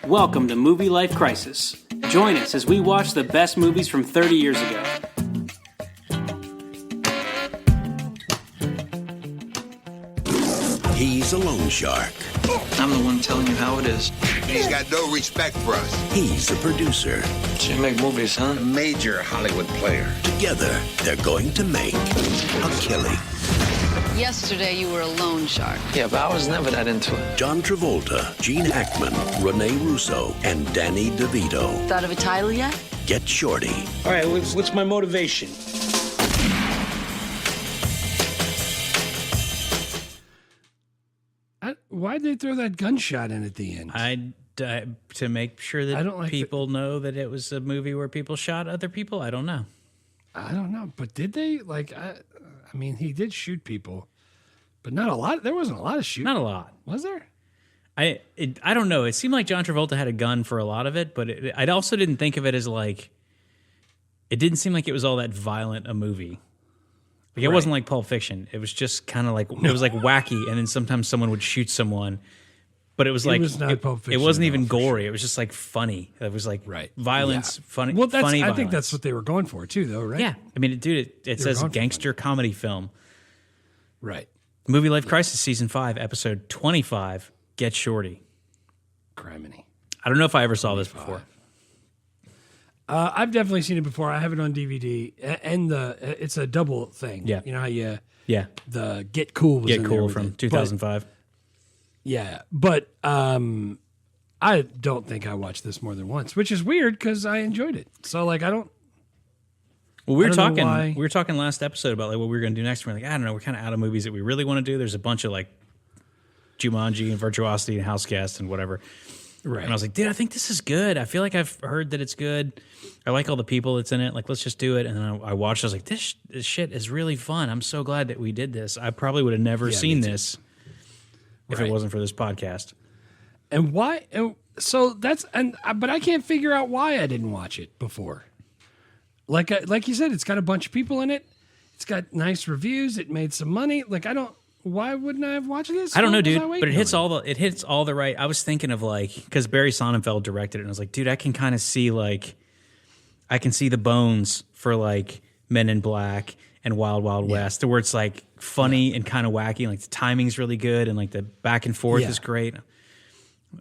Welcome to Movie Life Crisis. Join us as we watch the best movies from 30 years ago. He's a loan shark. I'm the one telling you how it is. He's got no respect for us. He's the producer. So you make movies, huh? A major Hollywood player. Together, they're going to make a killing. Yesterday you were a loan shark. Yeah, but I was never that into it. John Travolta, Gene Hackman, Rene Russo, and Danny DeVito. Thought of a title yet? Get Shorty. All right, what's my motivation? Why'd they throw that gunshot in at the end? To make sure that I don't like people know that it was a movie where people shot other people. I don't know. I don't know, but did they? I mean, he did shoot people, but not a lot. There wasn't a lot of shooting. Not a lot. Was there? I don't know. It seemed like John Travolta had a gun for a lot of it, but I also didn't think of it as like. It didn't seem like it was all that violent a movie. Like it wasn't like Pulp Fiction. It was just kind of like it was like wacky, and then sometimes someone would shoot someone, but it was like was not Pulp Fiction it wasn't at even all, for gory. sure. It was just like funny. It was like violence, Yeah. funny. Well, funny I think violence. that's what they were going for too, though, right? Yeah, I mean, dude, it says going for gangster comedy film. Right. Movie Life Crisis Season 5, Episode 25, Get Shorty. Criminy. I don't know if I ever saw this before. I've definitely seen it before. I have it on DVD, and it's a double thing. Yeah. You know how Yeah, the Get Cool was Get in there Cool with from it. 2005. But I don't think I watched this more than once, which is weird because I enjoyed it. So I don't. Well, we I were don't know talking. why. We were talking last episode about like what we were going to do next. We're like, I don't know. We're kind of out of movies that we really want to do. There's a bunch of like Jumanji and Virtuosity and Housecast and whatever. Right. And I was like, dude, I think this is good. I feel like I've heard that it's good. I like all the people that's in it. Like, let's just do it. And then I watched. I was like, this shit is really fun. I'm so glad that we did this. I probably would have never seen this if it wasn't for this podcast. And why? But I can't figure out why I didn't watch it before. Like you said, it's got a bunch of people in it. It's got nice reviews. It made some money. Why wouldn't I have watched this? I don't know, What was dude, I waiting but on? it hits all the right. I was thinking of like because Barry Sonnenfeld directed it, and I was like, dude, I can kind of see I can see the bones for like Men in Black and Wild Wild West, where it's like funny and kind of wacky, and like the timing's really good, and like the back and forth is great.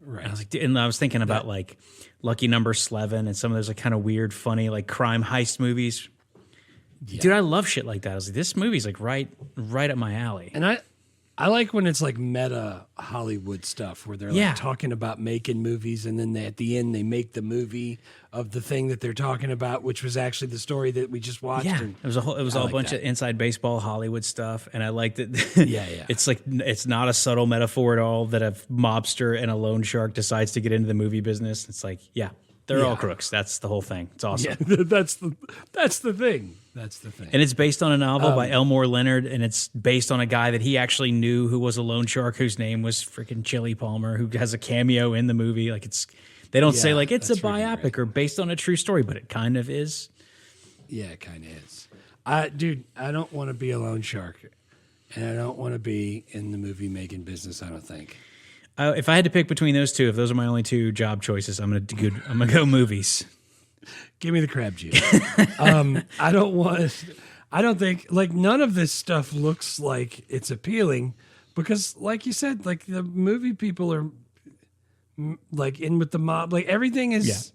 Right. And I was like, and I was thinking about like Lucky Number 11 and some of those like kind of weird, funny like crime heist movies. Yeah. Dude, I love shit like that. I was like, this movie's like right up my alley. And I like when it's like meta Hollywood stuff where they're like talking about making movies, and then at the end they make the movie of the thing that they're talking about, which was actually the story that we just watched. Yeah, and it was a bunch of inside baseball Hollywood stuff, and I liked it. Yeah. It's like it's not a subtle metaphor at all that a mobster and a loan shark decides to get into the movie business. It's like, they're all crooks. That's the whole thing. It's awesome. Yeah, that's the thing. That's the thing. And it's based on a novel by Elmore Leonard, and it's based on a guy that he actually knew who was a loan shark whose name was freaking Chili Palmer, who has a cameo in the movie. Like they don't say like it's a biopic or based on a true story, but it kind of is. Yeah, it kind of is. Dude, I don't want to be a loan shark, and I don't want to be in the movie making business. I don't think. If I had to pick between those two, if those are my only two job choices, I'm gonna go movies. Give me the crab juice. I don't think like none of this stuff looks like it's appealing because like you said, like the movie people are like in with the mob, like everything is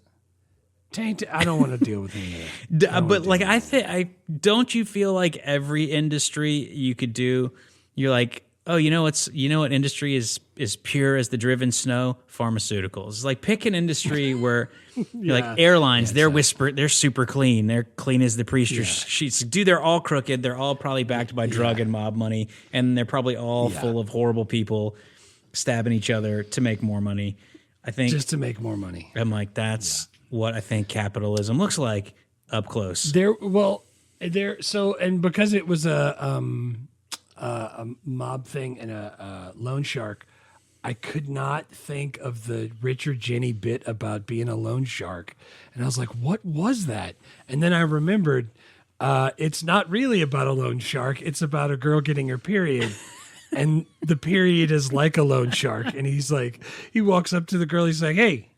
tainted. I don't want to deal with any of that. But like don't you feel like every industry you could do, you're like, oh, you know what industry is pure as the driven snow? Pharmaceuticals. It's like pick an industry where like airlines, they're super clean. They're clean as the priest sheets. Dude, they're all crooked. They're all probably backed by drug and mob money, and they're probably all full of horrible people stabbing each other to make more money. I think just to make more money. I'm like, that's what I think capitalism looks like up close. And because it was a mob thing and a loan shark, I could not think of the Richard Jenny bit about being a loan shark. And I was like, what was that? And then I remembered it's not really about a loan shark. It's about a girl getting her period. And the period is like a loan shark. And he's like, he walks up to the girl. He's like, hey,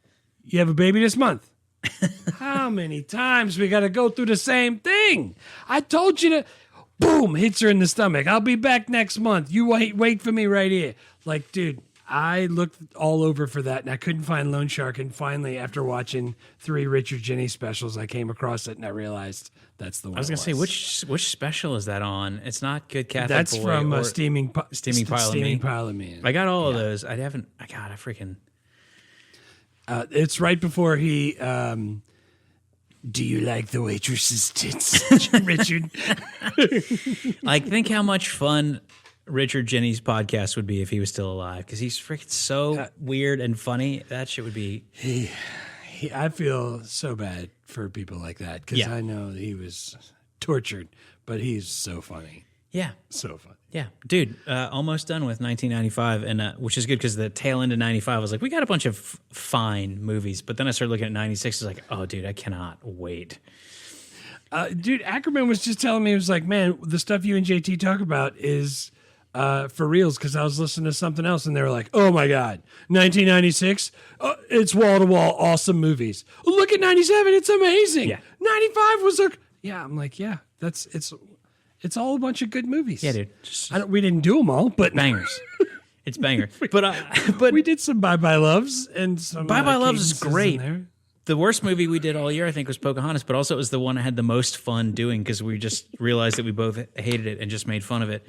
you have a baby this month. How many times we got to go through the same thing? I told you to, boom, hits her in the stomach. I'll be back next month. You wait for me right here. Like, dude, I looked all over for that and I couldn't find Loan Shark. And finally, after watching 3 Richard Jeni specials, I came across it and I realized that's the one. I was going to say, which special is that on? It's not Good Catholic That's Boy from or Steaming Pile of Me. I got all of those. I freaking... It's right before he, do you like the waitress's tits, Richard? Like, think how much fun Richard Jeni's podcast would be if he was still alive, because he's freaking so weird and funny. That shit would be... I feel so bad for people like that, because I know he was tortured, but he's so funny. Yeah. So funny. Yeah, dude, almost done with 1995, and which is good because the tail end of 95 I was like, we got a bunch of fine movies, but then I started looking at 96. I was like, oh, dude, I cannot wait. Dude, Ackerman was just telling me, he was like, man, the stuff you and JT talk about is for reals, because I was listening to something else, and they were like, oh my God, 1996, it's wall-to-wall awesome movies. Look at 97, it's amazing. Yeah. 95 was I'm like, yeah, it's all a bunch of good movies. Yeah, dude. We didn't do them all, but bangers. It's banger. But we did some Bye Bye Loves and some Bye Bye Loves is great. The worst movie we did all year, I think, was Pocahontas, but also it was the one I had the most fun doing because we just realized that we both hated it and just made fun of it.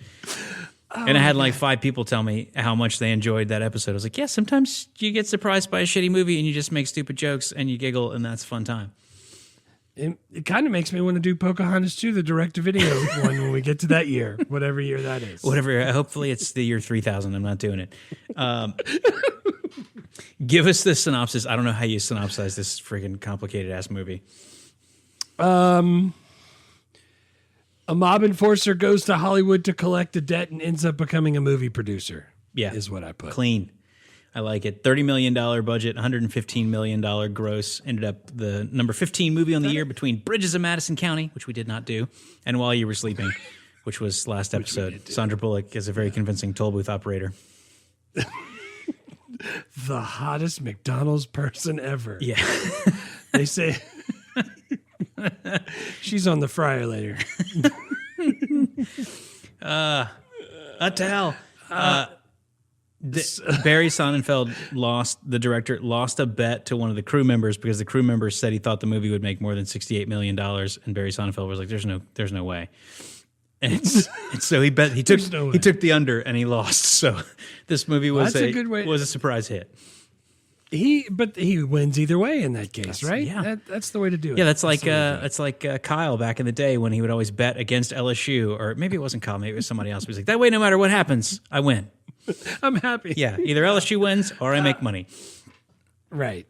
And I had like 5 people tell me how much they enjoyed that episode. I was like, yeah, sometimes you get surprised by a shitty movie and you just make stupid jokes and you giggle, and that's a fun time. It kind of makes me want to do Pocahontas 2, the direct-to-video one, when we get to that year, whatever year that is. Hopefully it's the year 3000. I'm not doing it. Give us the synopsis. I don't know how you synopsize this freaking complicated-ass movie. A mob enforcer goes to Hollywood to collect a debt and ends up becoming a movie producer. Yeah. Is what I put. Clean. I like it. $30 million budget, $115 million gross. Ended up the number 15 movie on the year between Bridges of Madison County, which we did not do, and While You Were Sleeping, which was last episode. Sandra Bullock is a very convincing toll booth operator. The hottest McDonald's person ever. Yeah. They say she's on the fryer later. Tell. Barry Sonnenfeld, the director, lost a bet to one of the crew members because the crew member said he thought the movie would make more than $68 million, and Barry Sonnenfeld was like, "There's no way." And so he took the under and he lost. So this movie was a surprise hit. He wins either way in that case, right? Yeah, that's the way to do it. Yeah, that's like Kyle back in the day when he would always bet against LSU, or maybe it wasn't Kyle, maybe it was somebody else. He was like, that way, no matter what happens, I win. I'm happy. Yeah, either LSU wins or I make money. Right.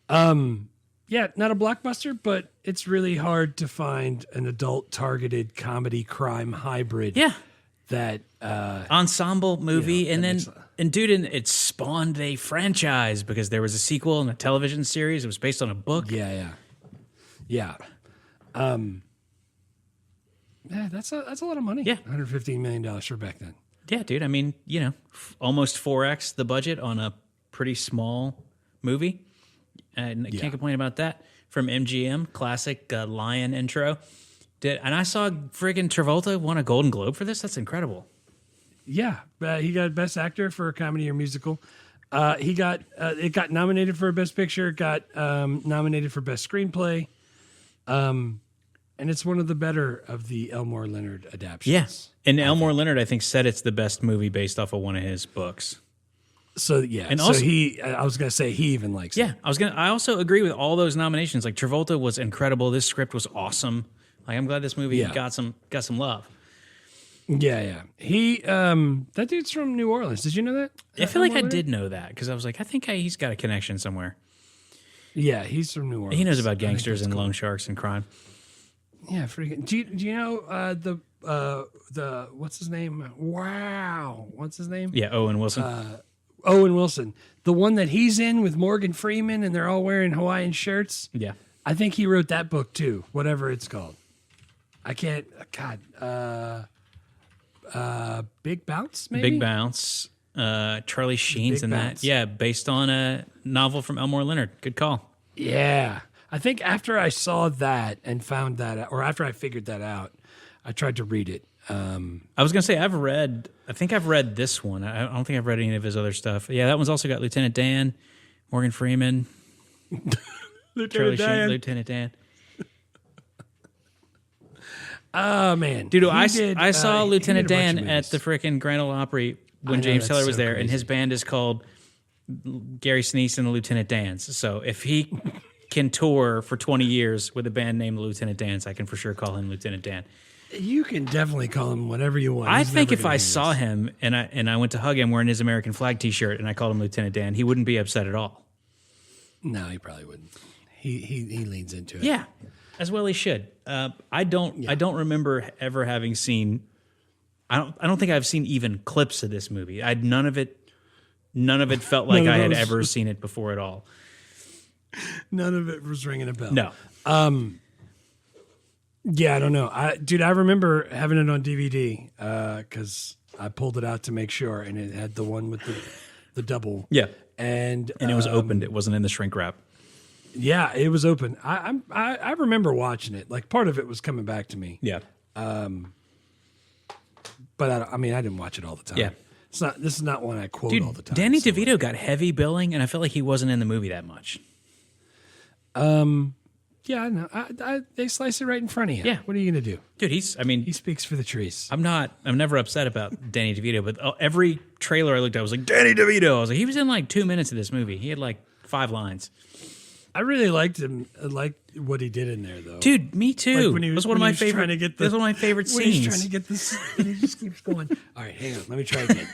Yeah, not a blockbuster, but it's really hard to find an adult targeted comedy crime hybrid. Yeah. That ensemble movie, and it spawned a franchise because there was a sequel and a television series. It was based on a book. Yeah. That's a lot of money. Yeah, $115 million for back then. Yeah, dude. I mean, almost 4x the budget on a pretty small movie. And I can't complain about that. From MGM, classic Lion intro. And I saw friggin' Travolta won a Golden Globe for this. That's incredible. Yeah, he got Best Actor for a comedy or musical. It got nominated for Best Picture. Got nominated for Best Screenplay. And it's one of the better of the Elmore Leonard adaptations. Yes, and Elmore Leonard, I think, said it's the best movie based off of one of his books. So yeah, and also I was gonna say he even likes it. I also agree with all those nominations. Like Travolta was incredible. This script was awesome. Like I'm glad this movie got some love. Yeah. He that dude's from New Orleans. Did you know that? I feel like I did know that because I was like, I think he's got a connection somewhere. Yeah, he's from New Orleans. He knows about gangsters and loan sharks and crime. Yeah, freaking. Do you know the what's his name? Wow, what's his name? Yeah, Owen Wilson. Owen Wilson, the one that he's in with Morgan Freeman, and they're all wearing Hawaiian shirts. Yeah, I think he wrote that book too. Whatever it's called, I can't. God, Big Bounce, maybe. Big Bounce. Charlie Sheen's in that. Yeah, based on a novel from Elmore Leonard. Good call. Yeah. I think after I saw that and found that, or after I figured that out, I tried to read it. I was going to say, I think I've read this one. I don't think I've read any of his other stuff. Yeah, that one's also got Lieutenant Dan, Morgan Freeman, Charlie Sheen, Lieutenant Dan. Oh, man. Dude, I saw Lieutenant Dan at the frickin' Grand Ole Opry when James Taylor was there, and his band is called Gary Sinise and the Lieutenant Dans. So if he can tour for 20 years with a band named Lieutenant Dans, I can for sure call him Lieutenant Dan. You can definitely call him whatever you want. I think if I saw him and I went to hug him wearing his American flag T-shirt and I called him Lieutenant Dan, he wouldn't be upset at all. No, he probably wouldn't. He leans into it. Yeah, as well he should. I don't remember ever having seen. I don't think I've seen even clips of this movie. None of it felt like I had ever seen it before at all. None of it was ringing a bell. No. Yeah, I don't know. I remember having it on DVD because I pulled it out to make sure, and it had the one with the double. Yeah, and it was opened. It wasn't in the shrink wrap. Yeah, it was open. I remember watching it. Like part of it was coming back to me. Yeah. But I didn't watch it all the time. Yeah. This is not one I quote all the time. Danny DeVito got heavy billing, and I felt like he wasn't in the movie that much. Yeah, no, they slice it right in front of you. Yeah. What are you going to do? Dude, he speaks for the trees. I'm never upset about Danny DeVito, but every trailer I looked at was like, Danny DeVito. I was like, he was in like 2 minutes of this movie. He had like 5 lines. I really liked him. I liked what he did in there, though. Dude, me too. Like it was one of my favorite. That's one of my favorite scenes. When he's trying to get this, and he just keeps going. All right, hang on. Let me try again.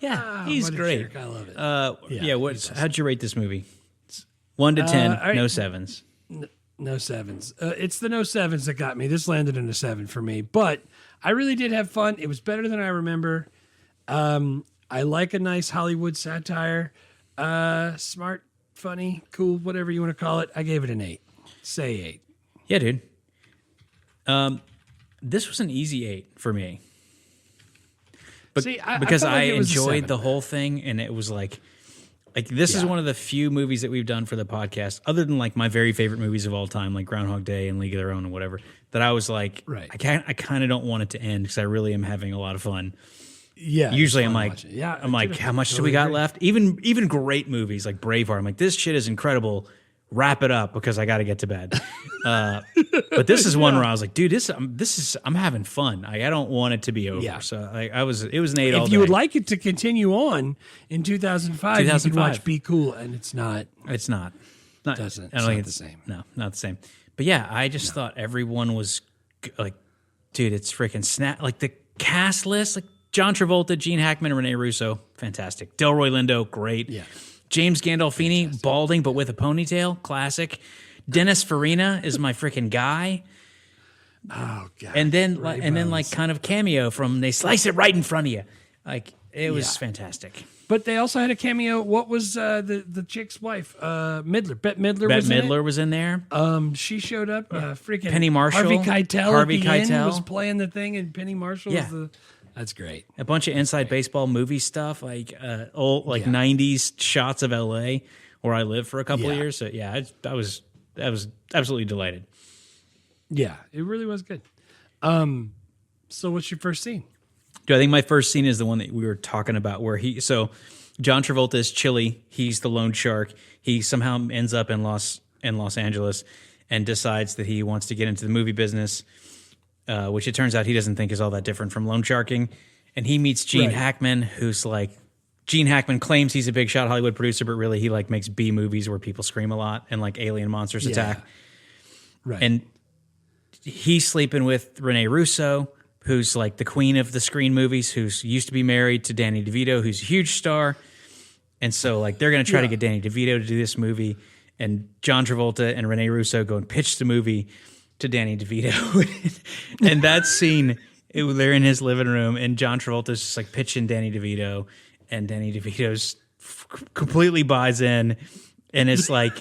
Yeah, he's great. Jerk. I love it. Yeah. How'd you rate this movie? 1 to 10, no 7s. No 7s. It's the no 7s that got me. This landed in a 7 for me, but I really did have fun. It was better than I remember. I like a nice Hollywood satire. Smart, funny, cool, whatever you want to call it. I gave it an 8. Say 8. Yeah, dude. This was an easy 8 for me. But See, because I enjoyed the whole thing, and it was like this is one of the few movies that we've done for the podcast, other than like my very favorite movies of all time, like Groundhog Day and League of Their Own and whatever, that I was like, right. I kind of don't want it to end because I really am having a lot of fun. Yeah. Usually I'm like, how much do we got left? Even great movies like Braveheart, I'm like, this shit is incredible. Wrap it up because I got to get to bed. But this is one where I was like, dude, I'm having fun. I don't want it to be over. Yeah. So it was an 8 all day. If you would like it to continue on in 2005, you could watch Be Cool, and it's not. It's not. It's not the same. No, not the same. But yeah, I just thought everyone was like, dude, it's freaking snap. Like the cast list, like John Travolta, Gene Hackman, Rene Russo, fantastic. Delroy Lindo, great. Yeah. James Gandolfini, fantastic. Balding but with a ponytail, classic. Dennis Farina is my freaking guy. Oh god! And then like kind of cameo from They Slice It Right in Front of You. Like it was fantastic. But they also had a cameo. What was the chick's wife? Midler. Bette Midler. Bette Midler was in there. She showed up. Freaking Penny Marshall. Harvey Keitel was playing the thing, and Penny Marshall was the. That's great. A bunch of inside baseball movie stuff, like old 90s shots of LA where I lived for a couple of years. So yeah, I was absolutely delighted. Yeah, it really was good. So what's your first scene? Dude, I think my first scene is the one that we were talking about where John Travolta is Chili. He's the loan shark. He somehow ends up in Los Angeles and decides that he wants to get into the movie business. Which it turns out he doesn't think is all that different from loan sharking. And he meets Gene Hackman, who's like, Gene Hackman claims he's a big shot Hollywood producer, but really he like makes B movies where people scream a lot and like alien monsters attack. Right. And he's sleeping with Rene Russo, who's like the queen of the screen movies, who's used to be married to Danny DeVito, who's a huge star. And so like they're going to try to get Danny DeVito to do this movie. And John Travolta and Rene Russo go and pitch the movie to Danny DeVito. And that scene, they're in his living room and John Travolta's just like pitching Danny DeVito and Danny DeVito's completely buys in. And it's like,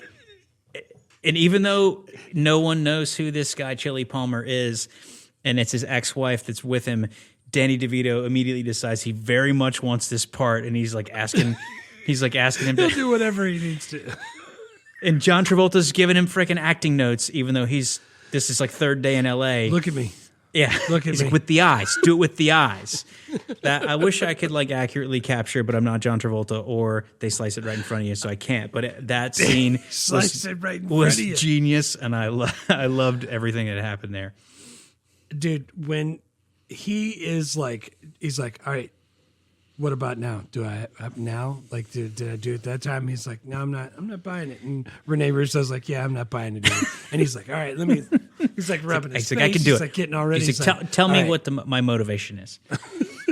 and even though no one knows who this guy Chili Palmer is and it's his ex-wife that's with him, Danny DeVito immediately decides he very much wants this part. And he's like asking him He'll do whatever he needs to. And John Travolta's giving him freaking acting notes, even though this is like third day in L.A. Look at me. Yeah, Look at he's me. like, with the eyes. Do it with the eyes. That I wish I could like accurately capture, but I'm not John Travolta, or they slice it right in front of you, so I can't. But that scene Slice it right in was front of you. genius, and I loved everything that happened there. Dude, when he's like, all right, what about now? Do I have now? Like, did I do it that time? He's like, no, I'm not buying it. And Rene Russo's like, yeah, I'm not buying it either. And he's like, all right, he's like rubbing his He's like, face. I can do He's it. like getting all ready. He's like, tell all me right. what my motivation is.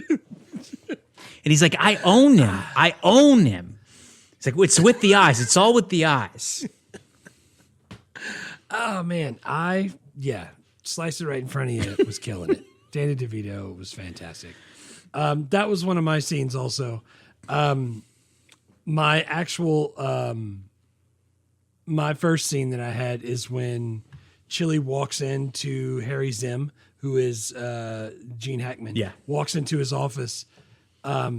And he's like, I own him. I own him. He's like, it's with the eyes. It's all with the eyes. Oh man, slice it right in front of you. It was killing it. Danny DeVito was fantastic. That was one of my scenes also. My actual my first scene that I had is when Chili walks into Harry Zim, who is Gene Hackman. Yeah. Walks into his office, not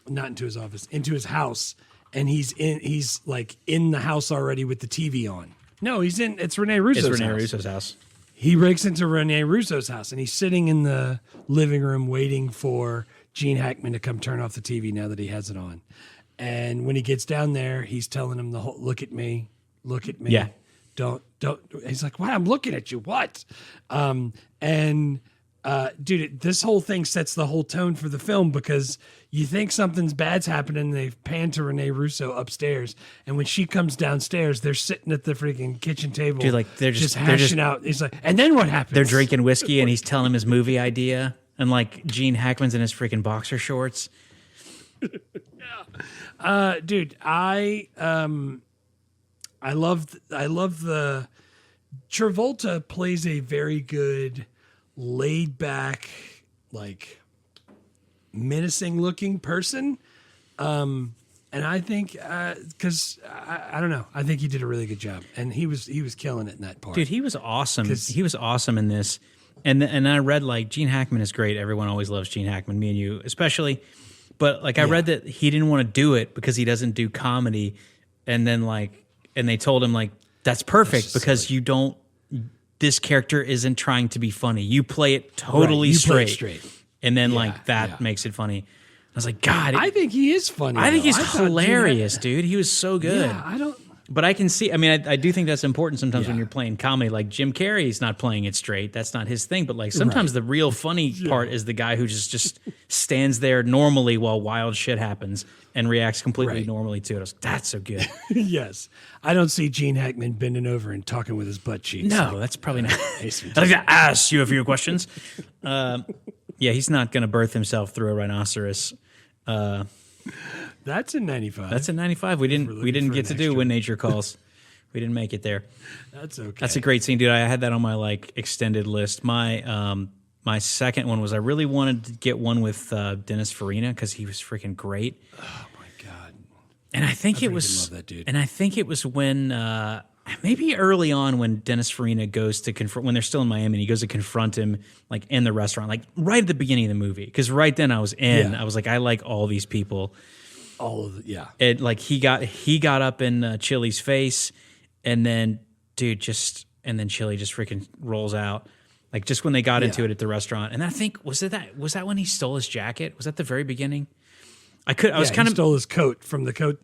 into his office, into his house, and he's like in the house already with the TV on. No, it's Rene Russo's It's Rene house. Russo's house. He breaks into Rene Russo's house, and he's sitting in the living room waiting for Gene Hackman to come turn off the TV now that he has it on. And when he gets down there, he's telling him look at me. Yeah. Don't. He's like, what? I'm looking at you. What? Dude, this whole thing sets the whole tone for the film because you think something's bad's happening. They pan to Rene Russo upstairs, and when she comes downstairs, they're sitting at the freaking kitchen table. Dude, like they're just hashing out. He's like, and then what happens? They're drinking whiskey, and he's telling him his movie idea, and like Gene Hackman's in his freaking boxer shorts. Dude, I love the Travolta plays a very good laid back, like menacing looking person. And I think because I don't know, I think he did a really good job, and he was killing it in that part. Dude, he was awesome. He was awesome in this. And I read like Gene Hackman is great. Everyone always loves Gene Hackman, me and you especially. But like I read that he didn't want to do it because he doesn't do comedy, and then and they told him like that's perfect because you don't. This character isn't trying to be funny. You play it totally straight. And then that makes it funny. I was like, God, I think he is funny. I think though. he's hilarious, dude. He was so good. Yeah, I don't. But I can see. I mean, I do think that's important sometimes when you're playing comedy. Like Jim Carrey's not playing it straight. That's not his thing. But like sometimes the real funny part is the guy who just stands there normally while wild shit happens and reacts completely normally to it. I was like, that's so good. Yes, I don't see Gene Hackman bending over and talking with his butt cheeks. No, that's probably not. I'd like to ask you a few questions. Yeah, he's not going to birth himself through a rhinoceros. That's in 95. That's in 95. We didn't get to do When Nature Calls. We didn't make it there. That's okay. That's a great scene, dude. I had that on my like extended list. My my second one was I really wanted to get one with Dennis Farina because he was freaking great. Oh my god! And I think it was love that dude. And I think it was when maybe early on when Dennis Farina goes to confront when they're still in Miami and he goes to confront him like in the restaurant, like right at the beginning of the movie. Because right then I was in. I was like, I like all these people. All of it, It like he got up in Chili's face, and then dude and then Chili just freaking rolls out, like just when they got into it at the restaurant. And I think was that when he stole his jacket? Was that the very beginning? I was kind of stole his coat from the coat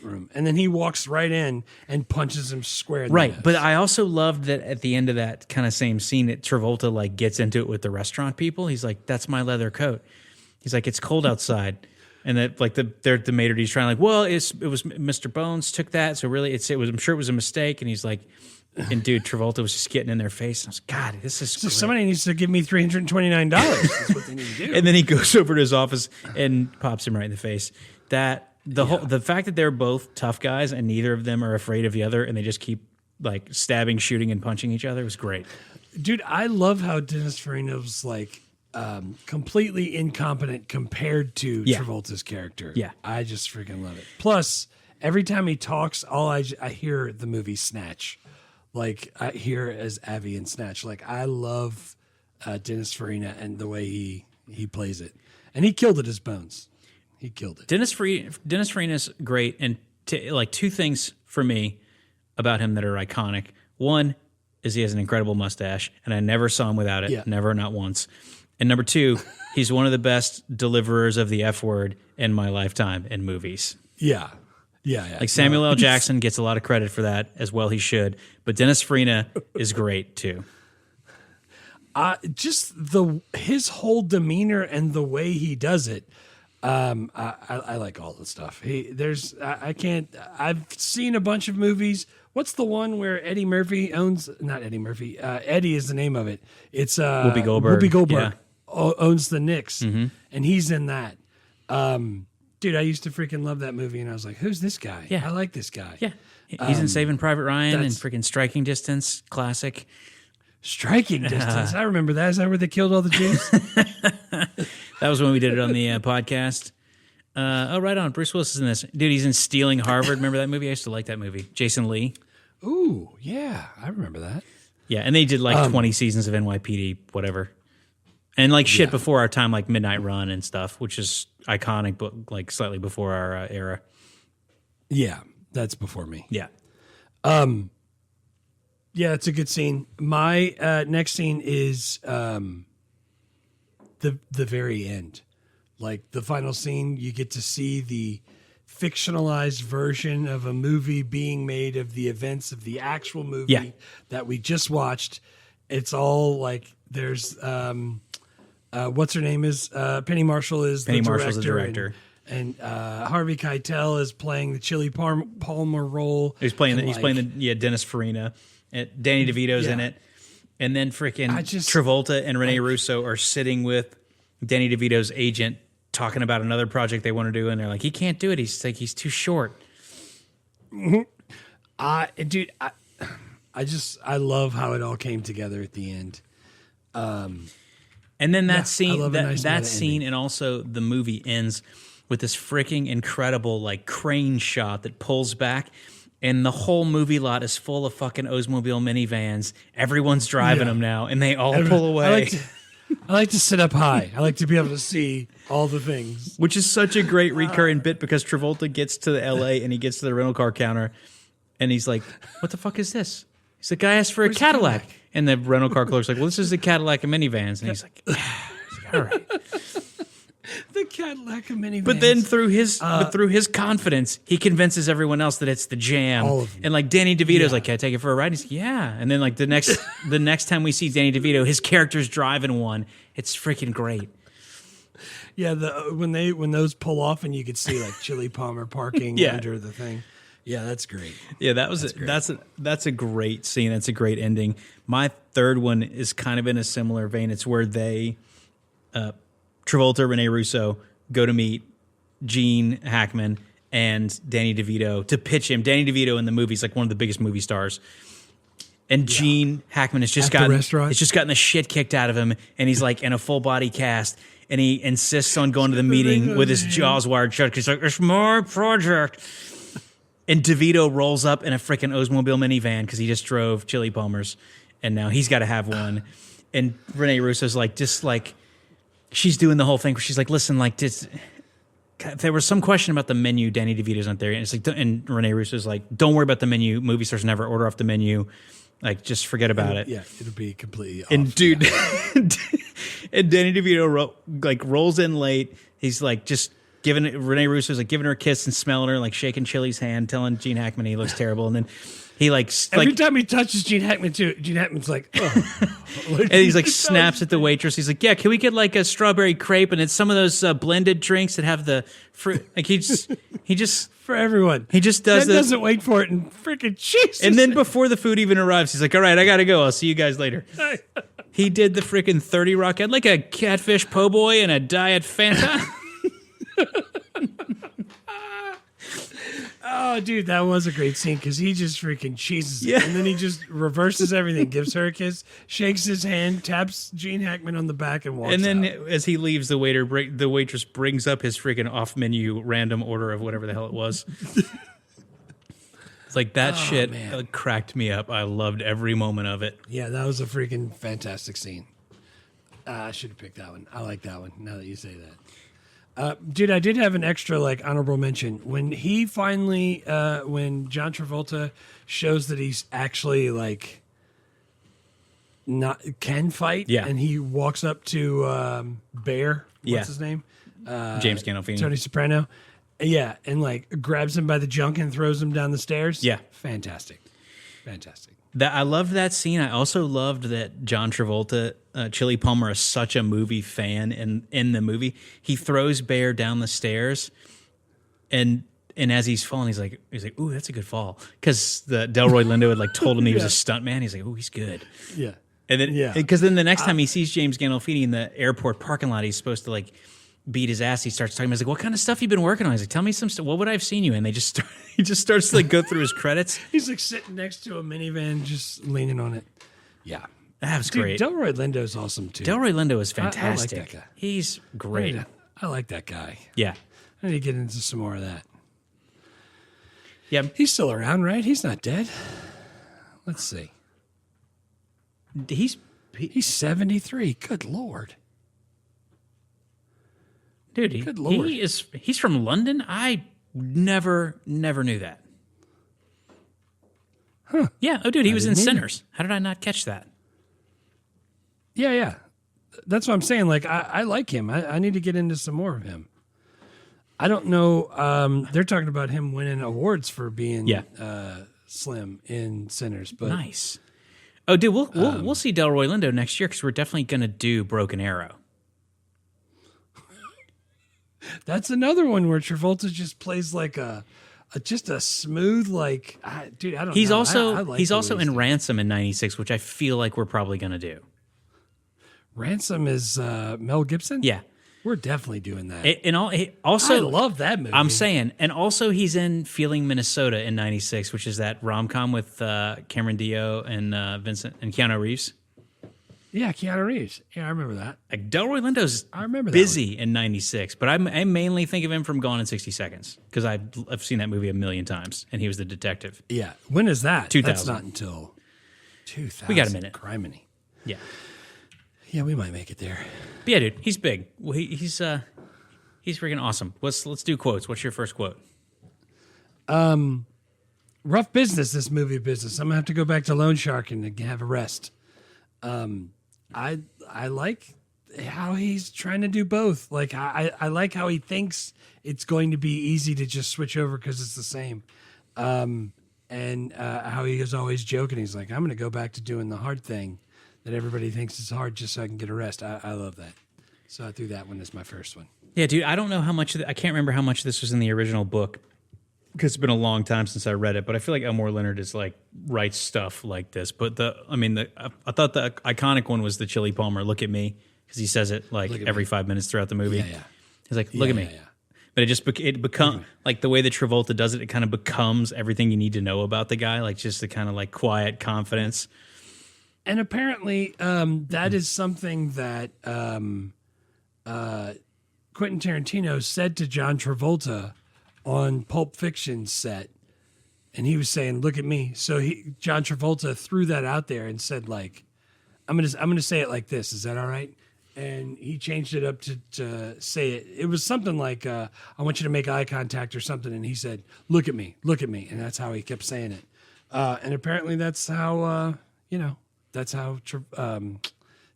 room, and then he walks right in and punches him square in the nose. But I also loved that at the end of that kind of same scene that Travolta like gets into it with the restaurant people. He's like, "That's my leather coat." He's like, "It's cold outside." And that like the maitre d's trying like, well, it was Mr. Bones took that, so really I'm sure it was a mistake. And he's like, and dude, Travolta was just getting in their face. And I was like, God, this is so great. somebody needs to give me $329. That's what they need to do. And then he goes over to his office and pops him right in the face. That the fact that they're both tough guys and neither of them are afraid of the other, and they just keep like stabbing, shooting, and punching each other was great. Dude, I love how Dennis Farina was like completely incompetent compared to Travolta's character. Yeah. I just freaking love it. Plus, every time he talks, I hear the movie Snatch. Like, I hear as Avi in Snatch. Like, I love Dennis Farina and the way he plays it. And he killed it as Bones. He killed it. Dennis Farina's great, and like two things for me. about him that are iconic. One is he has an incredible mustache, and I never saw him without it. Yeah. Never, not once. And number two, he's one of the best deliverers of the F word in my lifetime in movies. Yeah. Like Samuel L. Jackson gets a lot of credit for that, as well he should. But Dennis Farina is great too. Just his whole demeanor and the way he does it. I like all the stuff. I've seen a bunch of movies. What's the one where Eddie Murphy owns? Not Eddie Murphy. Eddie is the name of it. It's Whoopi Goldberg. Whoopi Goldberg Yeah. owns the Knicks, and he's in that. Dude, I used to freaking love that movie, and I was like, "Who's this guy? Yeah. I like this guy." Yeah, he's in Saving Private Ryan and that's- freaking Striking Distance, classic. Striking Distance. I remember that. Is that where they killed all the Jews? That was when we did it on the podcast. Right on. Bruce Willis is in this. Dude, he's in Stealing Harvard. Remember that movie? I used to like that movie. Jason Lee. Ooh, yeah, I remember that. Yeah, and they did like 20 seasons of NYPD, whatever. And like shit before our time, like Midnight Run and stuff, which is iconic, but like slightly before our era. Yeah, that's before me. Yeah. Yeah, it's a good scene. My next scene is the very end. Like the final scene, you get to see the fictionalized version of a movie being made of the events of the actual movie that we just watched. It's all like there's what's her name is Penny Marshall is Penny the Marshall's the director. director. And Harvey Keitel is playing the Chili Palmer role. He's playing And, the Dennis Farina. And Danny DeVito's in it. And then freaking Travolta and Rene Russo are sitting with Danny DeVito's agent talking about another project they want to do, and they're like, he can't do it. He's too short. Dude, I love how it all came together at the end. And then that scene, love a nice that meta scene, ending. and also the movie ends with this freaking incredible like crane shot that pulls back, and the whole movie lot is full of fucking Oldsmobile minivans. Everyone's driving them now, and they all pull away. I like to sit up high. I like to be able to see all the things. Which is such a great recurring bit because Travolta gets to the LA and he gets to the rental car counter and he's like, what the fuck is this? He's like, I asked for a Cadillac. And the rental car clerk's like, well, this is the Cadillac of minivans. And he's like, all right. The Cadillac of minivans. But then through his confidence, he convinces everyone else that it's the jam. All of them. And like Danny DeVito's like, can I take it for a ride? He's like, yeah. And then like the next time we see Danny DeVito, his character's driving one. It's freaking great. Yeah, when those pull off and you could see like Chili Palmer parking under the thing. Yeah, that's great. Yeah, that's a great scene. That's a great ending. My third one is kind of in a similar vein. It's where they, Travolta, Rene Russo, go to meet Gene Hackman and Danny DeVito to pitch him. Danny DeVito in the movie is like one of the biggest movie stars. And Gene Hackman has just gotten the shit kicked out of him, and he's like in a full body cast, and he insists on going to the meeting with his jaws wired shut because he's like, it's my project. And DeVito rolls up in a freaking Oldsmobile minivan because he just drove Chili Palmer's, and now he's got to have one. And Rene Russo's like, just like, she's doing the whole thing where she's like, listen, like, there was some question about the menu. Danny DeVito's not there. And it's like, and Rene Russo's like, don't worry about the menu. Movie stars never order off the menu. Like, just forget about it. Yeah, it'll be completely off. And dude, and Danny DeVito rolls in late. He's like, just giving Rene Russo's like giving her a kiss and smelling her, like shaking Chili's hand, telling Gene Hackman he looks terrible. And then he every time he touches Gene Hackman too, Gene Hackman's like, oh. And he's like snaps at the waitress. He's like, yeah, can we get like a strawberry crepe? And it's some of those blended drinks that have the fruit. Like he just for everyone. He just does this. Doesn't wait for it and freaking Jesus. And then before the food even arrives, he's like, all right, I got to go. I'll see you guys later. He did the freaking 30 Rock. Had like a catfish po' boy and a diet Fanta. Oh, dude, that was a great scene because he just freaking cheeses it. And then he just reverses everything, gives her a kiss, shakes his hand, taps Gene Hackman on the back, and walks And then out. as he leaves, the waitress brings up his freaking off-menu random order of whatever the hell it was. It's like that shit cracked me up. I loved every moment of it. Yeah, that was a freaking fantastic scene. I should have picked that one. I like that one now that you say that. Dude, I did have an extra honorable mention when he finally when John Travolta shows that he's actually not can fight. Yeah. And he walks up to Bear. What's his name? James Gandolfini. Tony Soprano. Yeah, and grabs him by the junk and throws him down the stairs. Yeah. Fantastic. I loved that scene. I also loved that John Travolta, Chili Palmer, is such a movie fan. In the movie, he throws Bear down the stairs, and as he's falling, he's like, "Ooh, that's a good fall," because the Delroy Lindo had told him he was a stuntman. He's like, "Ooh, he's good." Yeah. And then, because then the next time he sees James Gandolfini in the airport parking lot, he's supposed to beat his ass. He starts talking. He's like, "What kind of stuff you been working on?" He's like, "Tell me some stuff. What would I have seen you in?" He just starts to go through his credits. He's sitting next to a minivan, just leaning on it. Yeah, that was great. Delroy Lindo's awesome too. Delroy Lindo is fantastic. I like that guy. He's great. I like that guy. Yeah, I need to get into some more of that. Yeah, he's still around, right? He's not dead. Let's see. He's 73. Good Lord. Dude, Good Lord. He's from London? I never knew that. Huh. Yeah. Oh, dude, he was in didn't either. Sinners. How did I not catch that? Yeah. That's what I'm saying. I like him. I need to get into some more of him. I don't know. They're talking about him winning awards for being Slim in Sinners. But nice. Oh, dude, we'll see Delroy Lindo next year because we're definitely going to do Broken Arrow. That's another one where Travolta just plays just a smooth dude. I don't He's know. also I like he's the also way in doing. Ransom in '96, which I feel like we're probably going to do. Ransom is Mel Gibson. Yeah, we're definitely doing that. Also, I love that movie. I'm saying, and also he's in Feeling Minnesota in '96, which is that rom-com with Cameron Diaz and Vincent and Keanu Reeves. Yeah, Keanu Reeves. Yeah, I remember that. Delroy Lindo's busy in '96, but I mainly think of him from Gone in 60 Seconds because I've seen that movie a million times, and he was the detective. Yeah. When is that? 2000. That's not until 2000. We got a minute. Criminy. Yeah. Yeah, we might make it there. But yeah, dude, he's big. Well, he's freaking awesome. Let's do quotes. What's your first quote? Rough business, this movie business. I'm gonna have to go back to Loan Shark and have a rest. I like how he's trying to do both. I like how he thinks it's going to be easy to just switch over because it's the same. And how he is always joking. He's like, I'm going to go back to doing the hard thing that everybody thinks is hard just so I can get a rest. I love that. So I threw that one as my first one. Yeah, dude, I don't know how much I can't remember how much this was in the original book because it's been a long time since I read it, but I feel like Elmore Leonard is writes stuff like this. But I thought the iconic one was the Chili Palmer, "Look at me," because he says it every 5 minutes throughout the movie. Yeah. He's like, "Look at me." Yeah. But it becomes the way that Travolta does it. It kind of becomes everything you need to know about the guy, just the kind of quiet confidence. And apparently, that is something that Quentin Tarantino said to John Travolta on Pulp Fiction set, and he was saying, "Look at me." So John Travolta threw that out there and said, "I'm gonna say it like this. Is that all right?" And he changed it up to say it. It was something like, "I want you to make eye contact" or something. And he said, "Look at me, look at me," and that's how he kept saying it. And apparently, that's how that's how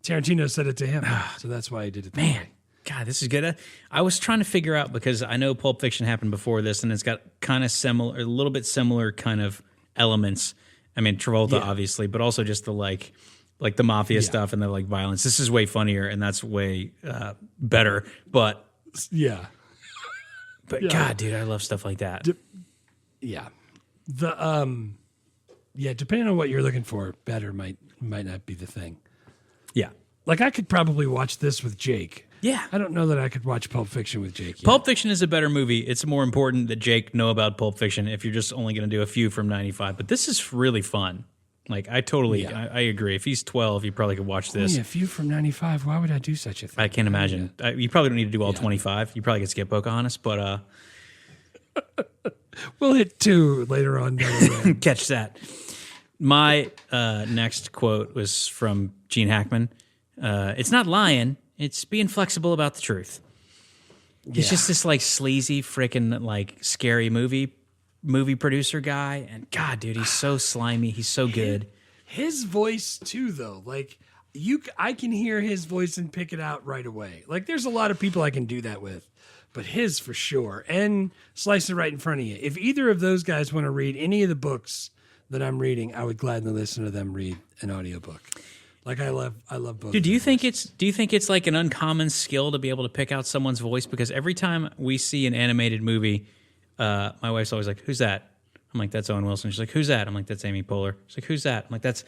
Tarantino said it to him. So that's why he did it. That way. God, this is good. I was trying to figure out because I know Pulp Fiction happened before this, and it's got kind of similar, a little bit similar kind of elements. I mean, Travolta obviously, but also just the like the mafia stuff and the violence. This is way funnier, and that's way better. But God, dude, I love stuff like that. Depending on what you're looking for, better might not be the thing. Yeah, I could probably watch this with Jake. Yeah. I don't know that I could watch Pulp Fiction with Jake yet. Pulp Fiction is a better movie. It's more important that Jake know about Pulp Fiction if you're just only going to do a few from 95. But this is really fun. I agree. If he's 12, you probably could watch this. Only a few from 95. Why would I do such a thing? I can't imagine. You probably don't need to do all 25. You probably could skip Pocahontas, but... we'll hit 2 later on. Catch that. My next quote was from Gene Hackman. It's not lying. It's being flexible about the truth. He's just this like sleazy freaking like scary movie producer guy, and God, dude, he's so slimy. He's so good. His voice too, though, like I can hear his voice and pick it out right away. Like there's a lot of people I can do that with, but his for sure. And Slice It Right in front of you. If either of those guys want to read any of the books that I'm reading, I would gladly listen to them read an audiobook. Like I love books. Dude, do you think it's like an uncommon skill to be able to pick out someone's voice? Because every time we see an animated movie, my wife's always like, "Who's that?" I'm like, "That's Owen Wilson." She's like, "Who's that?" I'm like, "That's Amy Poehler." She's like, "Who's that?" I'm like, "That's."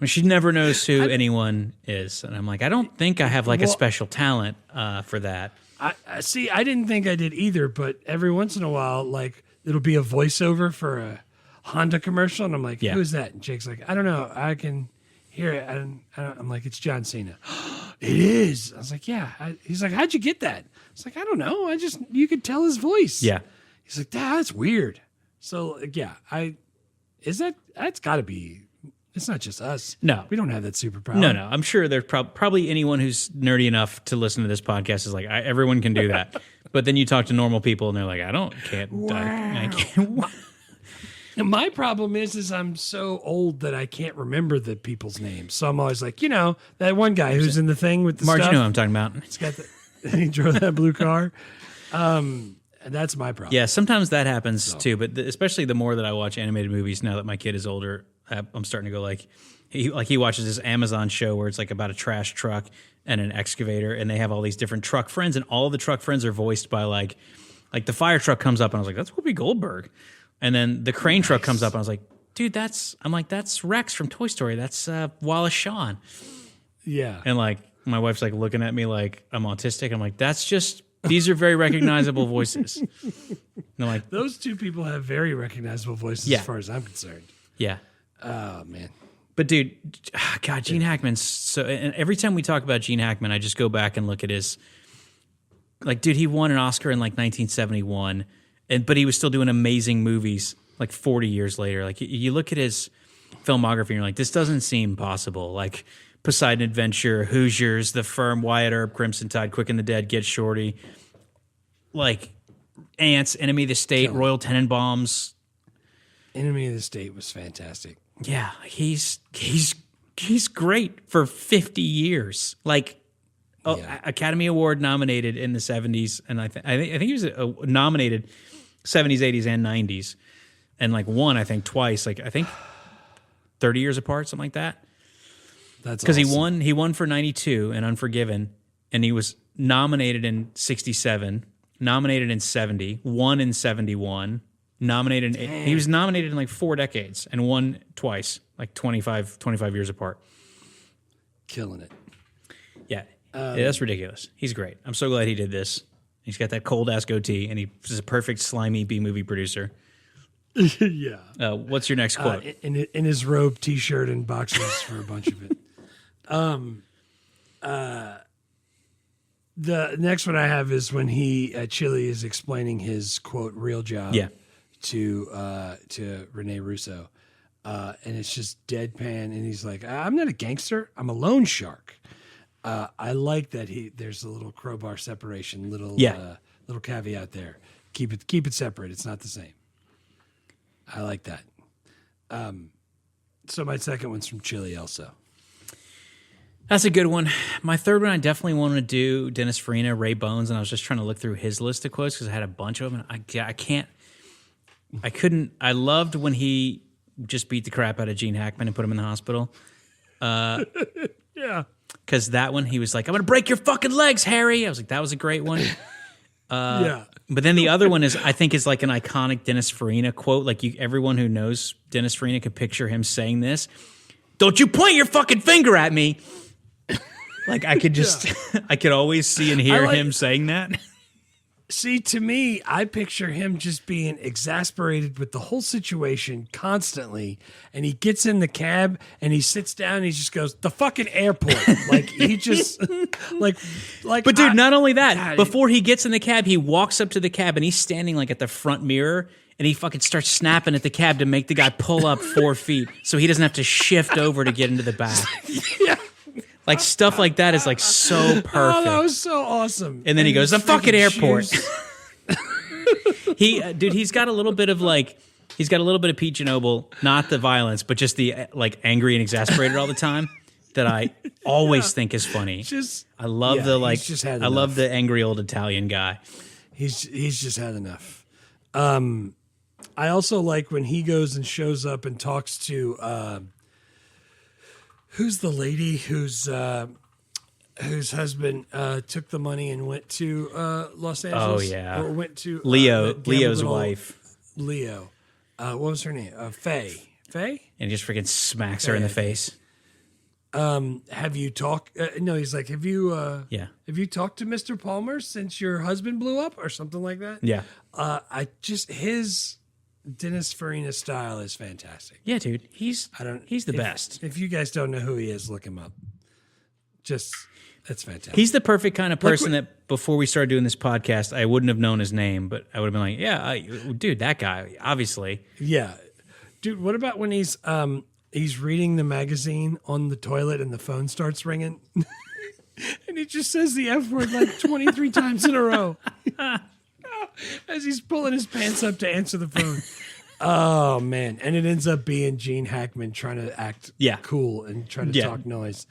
She never knows who anyone is, and I'm like, I don't think I have like a special talent for that. I see. I didn't think I did either, but every once in a while, like it'll be a voiceover for a Honda commercial, and I'm like, "Who's that?" And Jake's like, "I don't know. I can hear it." I'm like, "It's John Cena." It is. I was like, "Yeah." He's like, "How'd you get that?" I was like, "I don't know. You could tell his voice." Yeah. He's like, "That's weird." So yeah, that's got to be. It's not just us. No. We don't have that superpower. No. I'm sure there's probably anyone who's nerdy enough to listen to this podcast is like, everyone can do that. But then you talk to normal people and they're like, I can't. My problem is I'm so old that I can't remember the people's names. So I'm always like, that one guy who's in the thing with the Marge, stuff. you know what I'm talking about. He's got he drove that blue car. And that's my problem. Yeah, sometimes that happens too. But especially the more that I watch animated movies now that my kid is older, I'm starting to go like he watches this Amazon show where it's like about a trash truck and an excavator, and they have all these different truck friends, and all of the truck friends are voiced by like the fire truck comes up, and I was like, that's Whoopi Goldberg, and then the crane truck comes up, and I was like, dude, that's Rex from Toy Story, that's Wallace Shawn, yeah, and like my wife's like looking at me like I'm autistic. I'm like, these are very recognizable voices. And I'm like, those two people have very recognizable voices as far as I'm concerned. Yeah. Oh man. But dude, God, Gene Hackman's so. And every time we talk about Gene Hackman, I just go back and look at his. Like, dude, he won an Oscar in like 1971, but he was still doing amazing movies like 40 years later. Like, you look at his filmography, and you're like, this doesn't seem possible. Like, Poseidon Adventure, Hoosiers, The Firm, Wyatt Earp, Crimson Tide, Quick and the Dead, Get Shorty, like Ants, Enemy of the State, Royal Tenenbaums. Enemy of the State was fantastic. Yeah, he's great for 50 years. Like, Academy Award nominated in the 70s, and I think he was nominated 70s, 80s, and 90s, and like won I think twice. Like I think 30 years apart, something like that. That's because awesome. he won for 92 and Unforgiven, and he was nominated in 67, nominated in 70, won in 71. He was nominated in like 4 decades and won twice, like 25 years apart. Killing it. Yeah, that's ridiculous. He's great. I'm so glad he did this. He's got that cold ass goatee, and he's a perfect slimy B-movie producer. Yeah. What's your next quote? In his robe, T-shirt, and boxers for a bunch of it. The next one I have is when Chili is explaining his quote real job. Yeah. To Rene Russo, and it's just deadpan, and he's like, "I'm not a gangster. I'm a loan shark." I like that there's a little crowbar separation, little caveat there. Keep it separate. It's not the same. I like that. So my second one's from Chili also. That's a good one. My third one, I definitely want to do Dennis Farina, Ray Bones, and I was just trying to look through his list of quotes because I had a bunch of them. And I couldn't. I loved when he just beat the crap out of Gene Hackman and put him in the hospital. Yeah. Because that one, he was like, "I'm going to break your fucking legs, Harry." I was like, that was a great one. Yeah. But then the other one is like an iconic Dennis Farina quote. Like everyone who knows Dennis Farina could picture him saying this. "Don't you point your fucking finger at me." Like I could just, I could always see and hear him saying that. See, to me, I picture him just being exasperated with the whole situation constantly. And he gets in the cab and he sits down and he just goes, "The fucking airport." Like he just like. But dude, not only that, before he gets in the cab, he walks up to the cab and he's standing like at the front mirror and he fucking starts snapping at the cab to make the guy pull up 4 feet so he doesn't have to shift over to get into the back. Yeah. Like stuff like that is like so perfect. Oh, that was so awesome. And then he goes, the fucking airport. shoes. He's got a little bit of Pete Ginobili, not the violence, but just the like angry and exasperated all the time that I always think is funny. I love the angry old Italian guy. He's just had enough. I also like when he goes and shows up and talks to who's the lady whose husband took the money and went to Los Angeles. Oh yeah, or went to Leo's wife. Leo. What was her name? Faye. Faye? And he just freaking smacks her in the face. Have you talked? No, he's like, have you talked to Mr. Palmer since your husband blew up or something like that? Yeah. His Dennis Farina style is fantastic. Yeah, dude. He's the best. If you guys don't know who he is, look him up. That's fantastic. He's the perfect kind of person that before we started doing this podcast, I wouldn't have known his name, but I would have been like, yeah, dude, that guy, obviously. Yeah. Dude, what about when he's reading the magazine on the toilet and the phone starts ringing? And he just says the F word like 23 times in a row. As he's pulling his pants up to answer the phone. Oh, man. And it ends up being Gene Hackman trying to act cool and try to talk noise.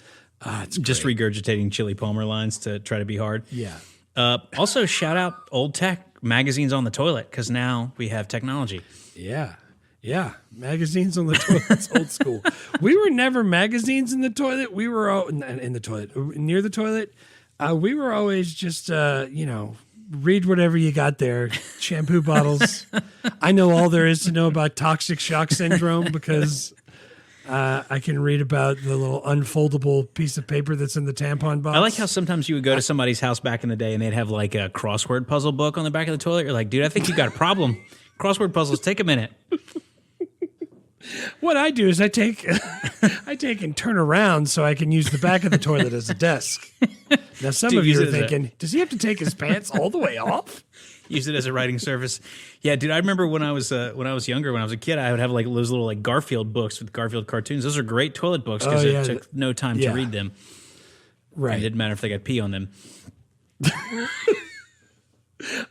It's just great. regurgitating Chili Palmer lines to try to be hard. Yeah. Also, shout out old tech magazines on the toilet because now we have technology. Yeah. Yeah. Magazines on the toilet's old school. We were never magazines in the toilet. We were all in the toilet, near the toilet. We were always just, read whatever you got there. Shampoo bottles. I know all there is to know about toxic shock syndrome because I can read about the little unfoldable piece of paper that's in the tampon box. I like how sometimes you would go to somebody's house back in the day and they'd have like a crossword puzzle book on the back of the toilet. You're like, dude, I think you got a problem. Crossword puzzles take a minute. What I do is I take and turn around so I can use the back of the toilet as a desk. Now some of you are thinking, does he have to take his pants all the way off? Use it as a writing surface. Yeah, dude, I remember when I was younger, when I was a kid, I would have like those little like Garfield books with Garfield cartoons. Those are great toilet books because it took no time to read them. Right. It didn't matter if they got pee on them.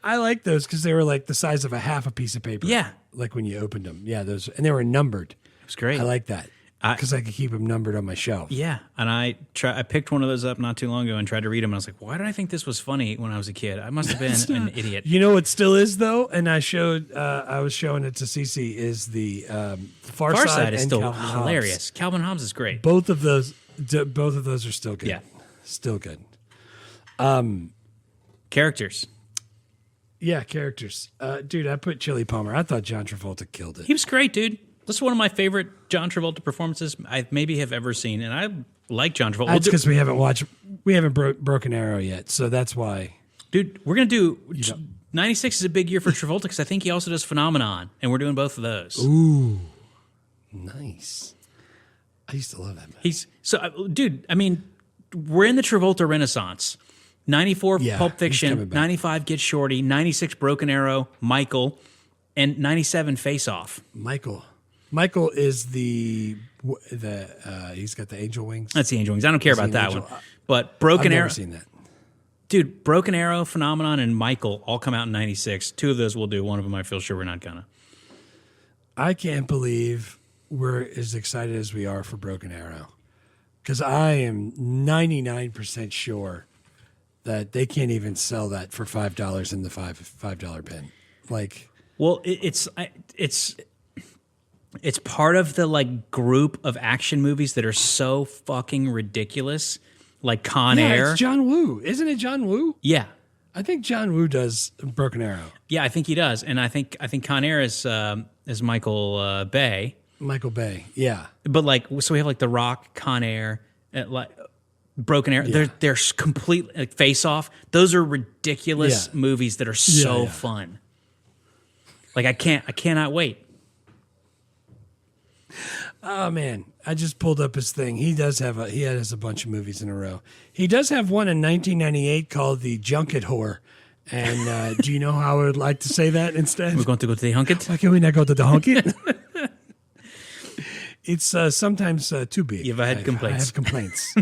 I like those because they were like the size of a half a piece of paper. Yeah. Like when you opened them. Yeah, those, and they were numbered. It was great. I like that because I could keep them numbered on my shelf. Yeah, and I picked one of those up not too long ago and tried to read them. And I was like, why did I think this was funny when I was a kid? I must have been an idiot. You know what still is though, and I was showing it to Cece is the Far Side is and still Calvin hilarious. Hobbes. Calvin Hobbes is great. Both of those are still good. Yeah, still good. Characters. Yeah, characters. Dude, I put Chili Palmer. I thought John Travolta killed it. He was great, dude. This is one of my favorite John Travolta performances I maybe have ever seen, and I like John Travolta. That's because we haven't Broken Arrow yet, so that's why. Dude, we're going to do... 96 is a big year for Travolta because I think he also does Phenomenon, and we're doing both of those. Ooh, nice. I used to love that movie. Dude, I mean, we're in the Travolta Renaissance. 94 Pulp Fiction, 95 Get Shorty, 96 Broken Arrow, Michael, and 97 Face Off. Michael is the he's got the angel wings. That's the angel wings. I don't care about that one. But Broken Arrow. I've never seen that. Dude, Broken Arrow, Phenomenon, and Michael all come out in 96. Two of those we'll do. One of them I feel sure we're not gonna. I can't believe we're as excited as we are for Broken Arrow. Because I am 99% sure that they can't even sell that for $5 in the $5 bin. Like, well, it's part of the like group of action movies that are so fucking ridiculous, like Con Air. It's John Woo, isn't it? John Woo? Yeah, I think John Woo does Broken Arrow. Yeah, I think he does, and I think Con Air is Michael Bay. Michael Bay, yeah. But like, so we have like The Rock, Con Air, like Broken Arrow. Yeah. They're complete like Face Off. Those are ridiculous movies that are so fun. Like I cannot wait. Oh man, I just pulled up his thing. He has a bunch of movies in a row. He does have one in 1998 called The Junket Whore. And do you know how I would like to say that instead? We're going to go to the Hunket. Why can't we not go to the Hunket? It's sometimes too big. You've had complaints. I have complaints.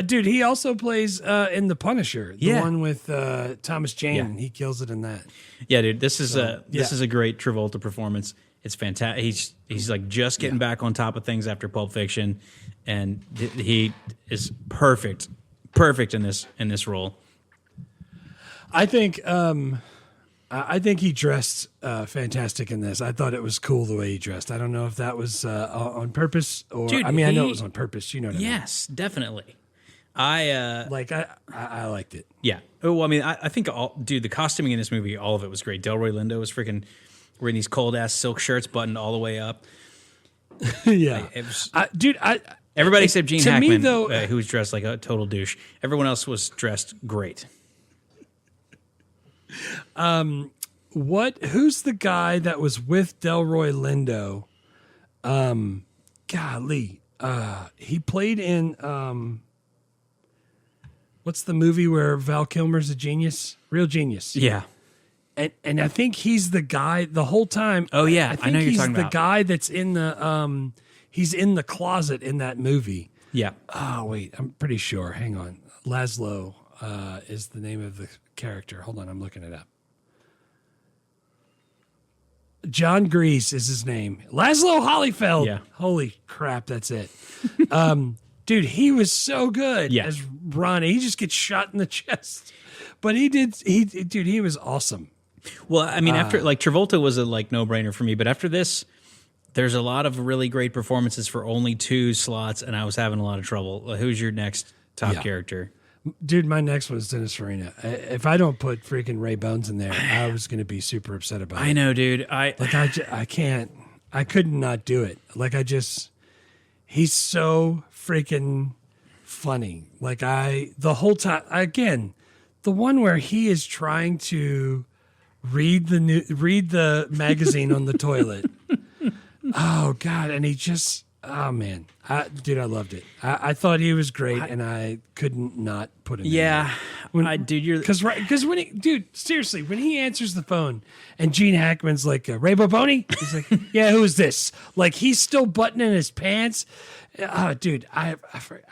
Dude, he also plays in The Punisher, the Yeah. one with Thomas Jane. Yeah. He kills it in that. Yeah, dude, this is a yeah. great Travolta performance. It's fantastic. He's like just getting back on top of things after Pulp Fiction, and he is perfect in this role. I think he dressed fantastic in this. I thought it was cool the way he dressed. I don't know if that was on purpose or. Dude, I mean, I know it was on purpose. You know what I mean? Yes, definitely. I liked it. Yeah. Oh, well, I mean, I think the costuming in this movie, all of it was great. Delroy Lindo was freaking wearing these cold ass silk shirts buttoned all the way up. Yeah, everybody except Gene to Hackman, me, though, who was dressed like a total douche. Everyone else was dressed great. Who's the guy that was with Delroy Lindo? Golly, he played in what's the movie where Val Kilmer's a genius? Real Genius. Yeah. And I think he's the guy the whole time. Oh yeah, I think I know you're he's talking the about. guy that's in the he's in the closet in that movie. Yeah. Oh wait, I'm pretty sure. Hang on, Laszlo is the name of the character. Hold on, I'm looking it up. John Grease is his name. Laszlo Holyfeld. Yeah. Holy crap, that's it. Dude, he was so good as Ronnie. He just gets shot in the chest. But he was awesome. Well, I mean, after like Travolta was a like no-brainer for me, but after this, there's a lot of really great performances for only 2 slots, and I was having a lot of trouble. Who's your next top character? Dude, my next one is Dennis Farina. If I don't put freaking Ray Bones in there, I was going to be super upset about it. I know, dude. I can't. I could not do it. He's so freaking funny. The whole time, again, the one where he is trying to read the magazine on the toilet. Oh God. And he just, oh man, dude, I loved it. I thought he was great, and I couldn't not put him in there. Because seriously, when he answers the phone and Gene Hackman's like, Ray Boboni? He's like, yeah, who is this? Like, he's still buttoning his pants. Oh, dude, I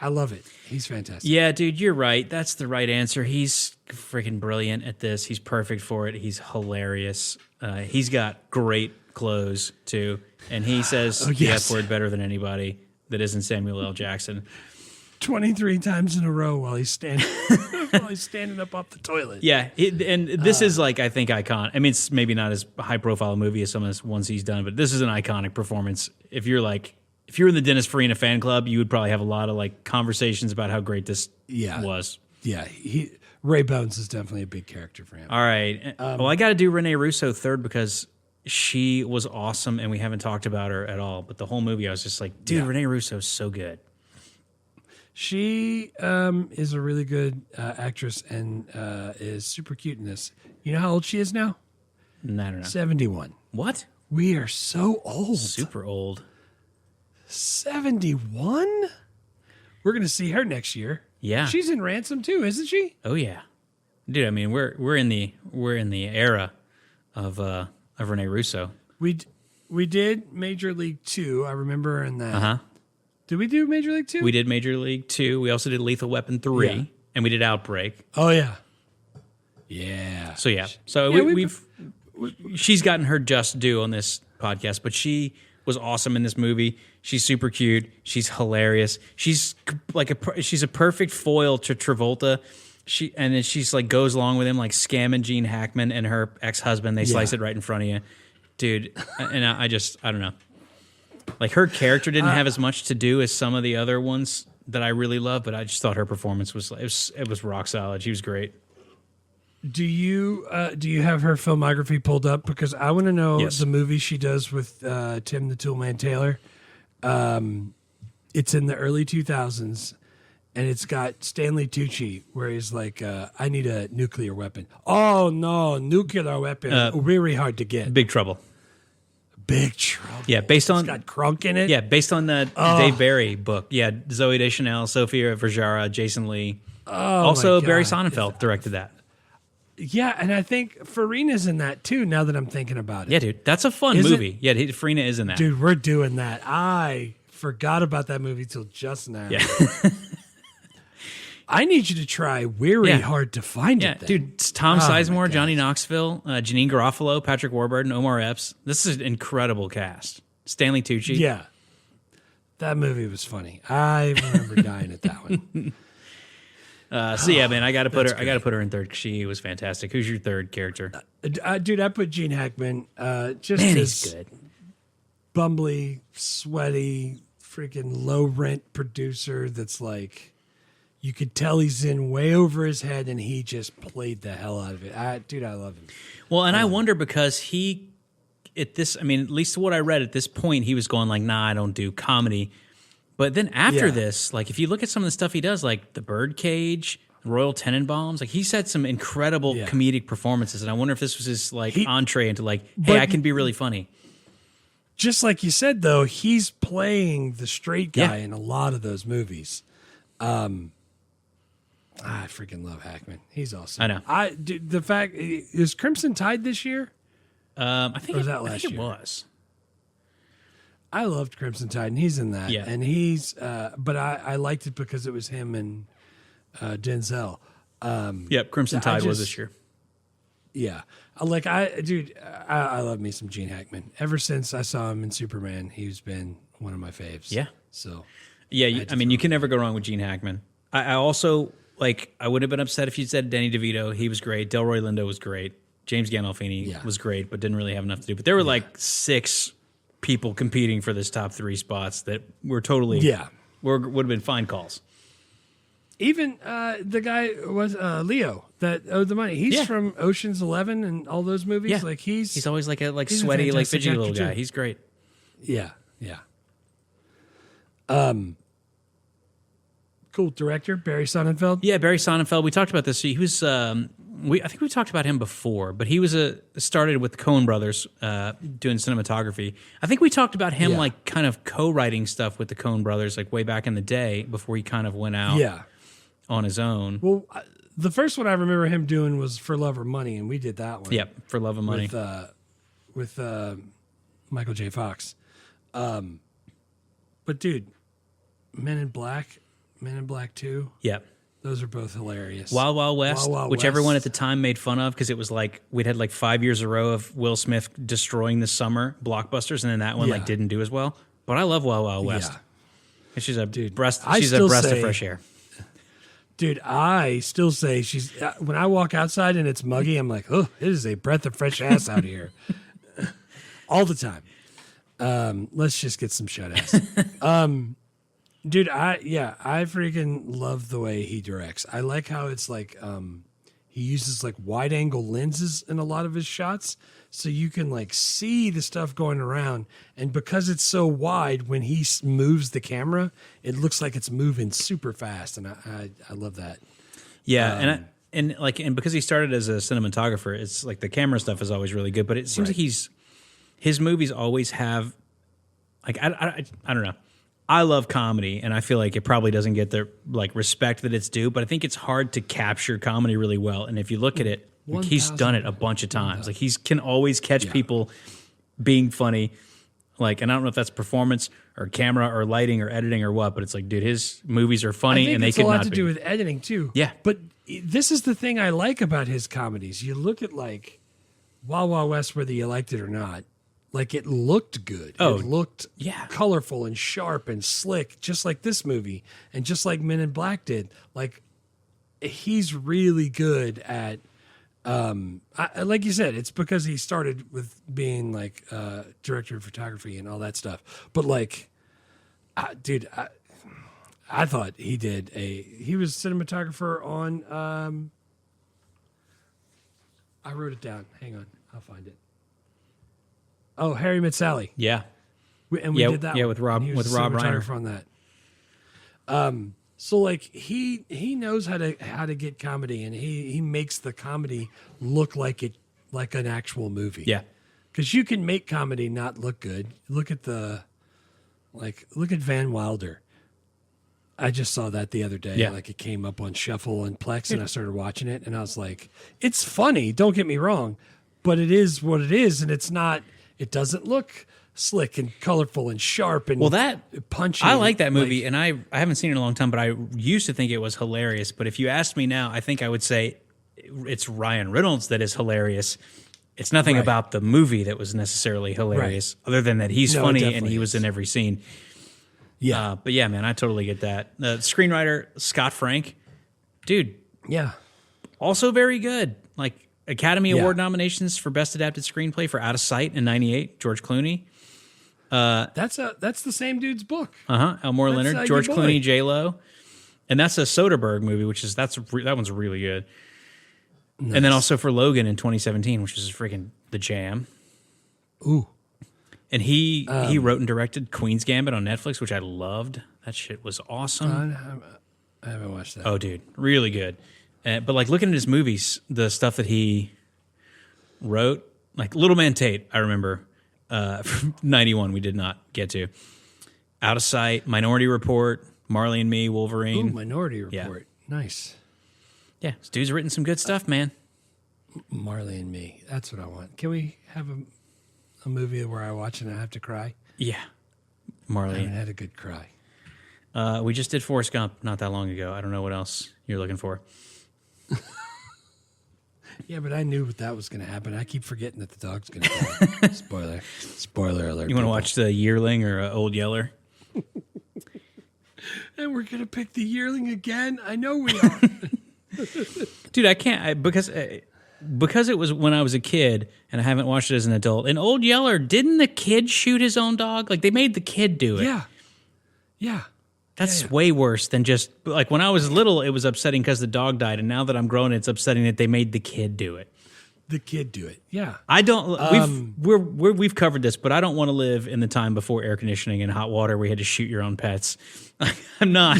love it. He's fantastic. Yeah, dude, you're right. That's the right answer. He's freaking brilliant at this. He's perfect for it. He's hilarious. He's got great clothes, too. And he says the F word better than anybody that isn't Samuel L. Jackson. 23 times in a row while he's standing up off the toilet. Yeah, and this is like, I think, iconic. I mean, it's maybe not as high profile a movie as some of the ones he's done, but this is an iconic performance. If you're in the Dennis Farina fan club, you would probably have a lot of like conversations about how great this was. Yeah, Ray Bones is definitely a big character for him. All right. Well, I got to do Rene Russo third because she was awesome, and we haven't talked about her at all. But the whole movie, I was just like, dude, Rene Russo is so good. She is a really good actress and is super cute in this. You know how old she is now? I don't know. 71. What? We are so old. Super old. 71? We're going to see her next year. Yeah. She's in Ransom too, isn't she? Oh yeah. Dude, I mean, we're in the era of Rene Russo. We did Major League 2. I remember in that. Uh-huh. Did we do Major League 2? We did Major League 2. We also did Lethal Weapon 3, and we did Outbreak. Oh yeah. Yeah. So yeah. So she's gotten her just due on this podcast, but she was awesome in this movie. She's super cute. She's hilarious. She's she's a perfect foil to Travolta. She's like goes along with him, like scamming Gene Hackman and her ex-husband. They slice it right in front of you, dude. And I don't know. Like, her character didn't have as much to do as some of the other ones that I really love, but I just thought her performance was rock solid. She was great. Do you have her filmography pulled up? Because I want to know the movie she does with Tim the Toolman Taylor. It's in the early 2000s, and it's got Stanley Tucci, where he's like, I need a nuclear weapon. Oh, no, nuclear weapon. Very hard to get. Big Trouble. Big Trouble. Yeah, based on... It's got Crunk in it. Yeah, based on the Dave Barry book. Yeah, Zooey Deschanel, Sofia Vergara, Jason Lee. Also, Barry Sonnenfeld directed that. Yeah, and I think Farina's in that too, now that I'm thinking about it. Yeah, dude, that's a fun movie. Yeah, Farina is in that. Dude, we're doing that. I forgot about that movie till just now. Yeah. I need you to try Weary Hard to Find Yeah, It. Then. dude, it's Tom Sizemore, Johnny Knoxville, Janine Garofalo, Patrick Warburton, Omar Epps. This is an incredible cast. Stanley Tucci. Yeah. That movie was funny. I remember dying at that one. So yeah, man, I got to put her. I got to put her in third. 'Cause she was fantastic. Who's your third character? Dude, I put Gene Hackman. Just Man, as he's good. bumbly, sweaty, freaking low rent producer that's like, you could tell he's in way over his head, and he just played the hell out of it. Dude, I love him. Well, and I wonder because he, at least what I read at this point, he was going like, nah, I don't do comedy. But then after this, like if you look at some of the stuff he does, like The Birdcage, Royal Tenenbaums, like he's had some incredible comedic performances. And I wonder if this was his like entree into like, hey, I can be really funny. Just like you said, though, he's playing the straight guy in a lot of those movies. I freaking love Hackman. He's awesome. I know. Dude, the fact is Crimson Tide this year? I think, Or was that last I think year? it was. I loved Crimson Tide, and he's in that. Yeah. And he's, but I liked it because it was him and Denzel. Yep, Crimson Tide was this year. Yeah. I love me some Gene Hackman. Ever since I saw him in Superman, he's been one of my faves. Yeah. So. Yeah, I mean, you can never go wrong with Gene Hackman. I also, like, I wouldn't have been upset if you said Danny DeVito. He was great. Delroy Lindo was great. James Gandolfini was great, but didn't really have enough to do. But there were like 6 people competing for this top 3 spots that were totally would have been fine calls. Even the guy was Leo that owed the money. He's from Ocean's 11 and all those movies. Yeah. Like he's always like a he's sweaty, like fantastic fidgety little actor, guy. too. He's great. Yeah. Cool director Barry Sonnenfeld. Yeah, Barry Sonnenfeld. We talked about this. He was. I think we talked about him before, but he was started with the Coen brothers doing cinematography. I think we talked about him like kind of co-writing stuff with the Coen brothers like way back in the day before he kind of went out on his own. Well, the first one I remember him doing was For Love or Money, and we did that one. Yep, For Love and Money with Michael J. Fox. But dude, Men in Black 2. Yep. Those are both hilarious. Wild Wild West, Wild Wild which West. everyone at the time made fun of because it was like we'd had like 5 years in a row of Will Smith destroying the summer blockbusters, and then that one like didn't do as well. But I love Wild Wild West. Yeah. She's a breath. I She's a still breath say- of fresh air. Dude, I still say she's. When I walk outside and it's muggy, I'm like, oh, it is a breath of fresh ass out here. All the time. Let's just get some shut ass. Dude, I freaking love the way he directs. I like how it's like he uses like wide angle lenses in a lot of his shots, so you can like see the stuff going around. And because it's so wide, when he moves the camera, it looks like it's moving super fast, and I love that. Yeah, and because he started as a cinematographer, it's like the camera stuff is always really good. But it seems like his movies always have like I don't know. I love comedy, and I feel like it probably doesn't get the like respect that it's due. But I think it's hard to capture comedy really well. And if you look at it, like, he's done it a bunch of times. Like can always catch people being funny. Like, and I don't know if that's performance or camera or lighting or editing or what, but it's like, dude, his movies are funny, and they could not be. It's a lot to do with editing too. Yeah, but this is the thing I like about his comedies. You look at like Wild Wild West, whether you liked it or not. Like, it looked good. Oh, it looked colorful and sharp and slick, just like this movie, and just like Men in Black did. Like, he's really good at, like you said, it's because he started with being like director of photography and all that stuff. But like, dude, I thought he was cinematographer on. I wrote it down. Hang on, I'll find it. Oh, Harry Met Sally. Yeah. We did that. Yeah, one. with Rob And he was with the Rob Reiner cinematographer on that. So like he knows how to get comedy, and he makes the comedy look like an actual movie. Yeah. Because you can make comedy not look good. Look at Van Wilder. I just saw that the other day. Yeah. Like, it came up on Shuffle and Plex, and I started watching it, and I was like, it's funny. Don't get me wrong, but it is what it is, and it's not. It doesn't look slick and colorful and sharp and punchy. I like that movie, and I haven't seen it in a long time, but I used to think it was hilarious. But if you asked me now, I think I would say it's Ryan Reynolds that is hilarious. It's nothing about the movie that was necessarily hilarious, other than that he's funny and he was in every scene. Yeah. But yeah, man, I totally get that. The screenwriter, Scott Frank, dude. Yeah. Also very good. Like Academy Award nominations for Best Adapted Screenplay for Out of Sight in '98, George Clooney. That's the same dude's book. Elmore Leonard, George Clooney, J-Lo. And that's a Soderbergh movie, that one's really good. Nice. And then also for Logan in 2017, which is freaking the jam. Ooh. And he wrote and directed Queen's Gambit on Netflix, which I loved. That shit was awesome. I haven't watched that. Oh, dude, really good. But like looking at his movies, the stuff that he wrote, like Little Man Tate, I remember from '91, we did not get to. Out of Sight, Minority Report, Marley and Me, Wolverine. Ooh, Minority Report. Yeah. Nice. Yeah, this dude's written some good stuff, man. Marley and Me. That's what I want. Can we have a movie where I watch and I have to cry? Yeah. I Marley. haven't had a good cry. We just did Forrest Gump not that long ago. I don't know what else you're looking for. Yeah, but I knew that was going to happen. I keep forgetting that the dog's going to die. Spoiler alert. You want to watch The Yearling or Old Yeller? And we're going to pick The Yearling again? I know we are. Dude, I can't because it was when I was a kid and I haven't watched it as an adult. In Old Yeller, didn't the kid shoot his own dog? Like they made the kid do it. Yeah. That's way worse than just like when I was little, it was upsetting because the dog died, and now that I'm grown, it's upsetting that they made the kid do it. The kid do it. Yeah. I don't. We've covered this, but I don't want to live in the time before air conditioning and hot water where you had to shoot your own pets. I'm not.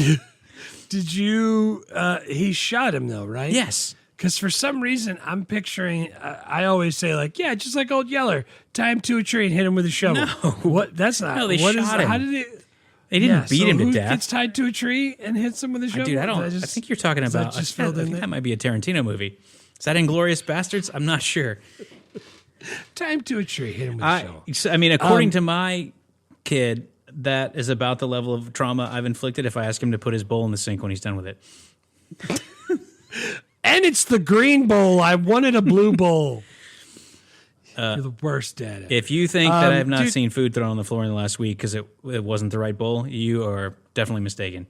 Did you? He shot him though, right? Yes. Because for some reason, I'm picturing. I always say like, yeah, just like Old Yeller, tie him to a tree and hit him with a shovel. No, what? That's not. No, they what shot him. How did they? They didn't beat him to who death. Gets tied to a tree and hits him with a shovel. Dude, I think you're talking about. I think that might be a Tarantino movie. Is that Inglourious Bastards? I'm not sure. Tie him to a tree, hit him with a shovel. I mean, according to my kid, that is about the level of trauma I've inflicted if I ask him to put his bowl in the sink when he's done with it. And it's the green bowl. I wanted a blue bowl. You're the worst at it. If you think that I have not seen food thrown on the floor in the last week because it wasn't the right bowl, you are definitely mistaken.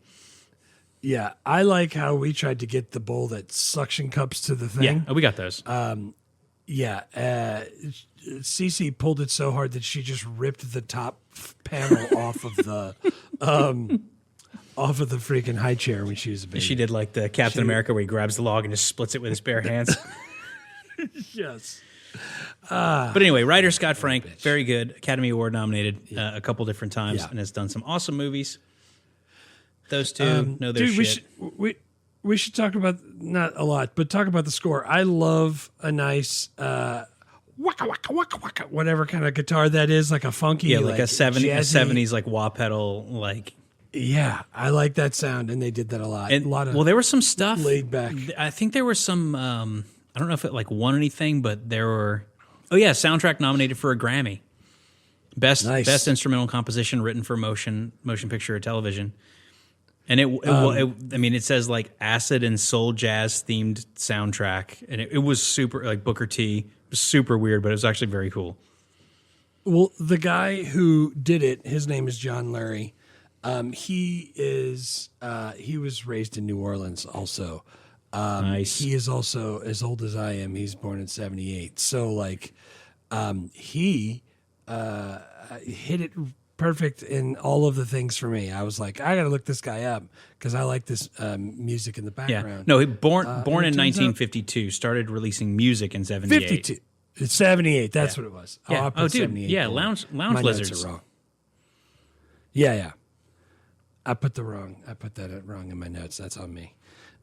Yeah, I like how we tried to get the bowl that suction cups to the thing. Yeah, we got those. Cece pulled it so hard that she just ripped the top panel off of the freaking high chair when she was a baby. She did like the Captain America where he grabs the log and just splits it with his bare hands. Yes. But anyway, writer Scott Frank, very good. Academy Award nominated a couple different times and has done some awesome movies. Those two know their shit. We should talk about, not a lot, but talk about the score. I love a nice waka waka waka waka, whatever kind of guitar that is, like a funky, like a 70s like wah pedal, like. Yeah, I like that sound, and they did that a lot. Well, there was some stuff laid back. I think there was some. I don't know if it like won anything, but there were. Oh yeah, soundtrack nominated for a Grammy. Best instrumental composition written for motion picture or television. And it says like acid and soul jazz themed soundtrack, and it was super like Booker T. It was super weird, but it was actually very cool. Well, the guy who did it, his name is John Lurie. He was raised in New Orleans also. Nice. He is also as old as I am. He's born in 78. So like, he hit it perfect in all of the things for me. I was like, I got to look this guy up because I like this music in the background. Yeah. No, born in 1952, started releasing music in 78. 52. It's 78. That's what it was. Yeah. Oh, dude. 78. Yeah, Lounge My Lizards. notes are wrong. Yeah. I put that wrong in my notes. That's on me.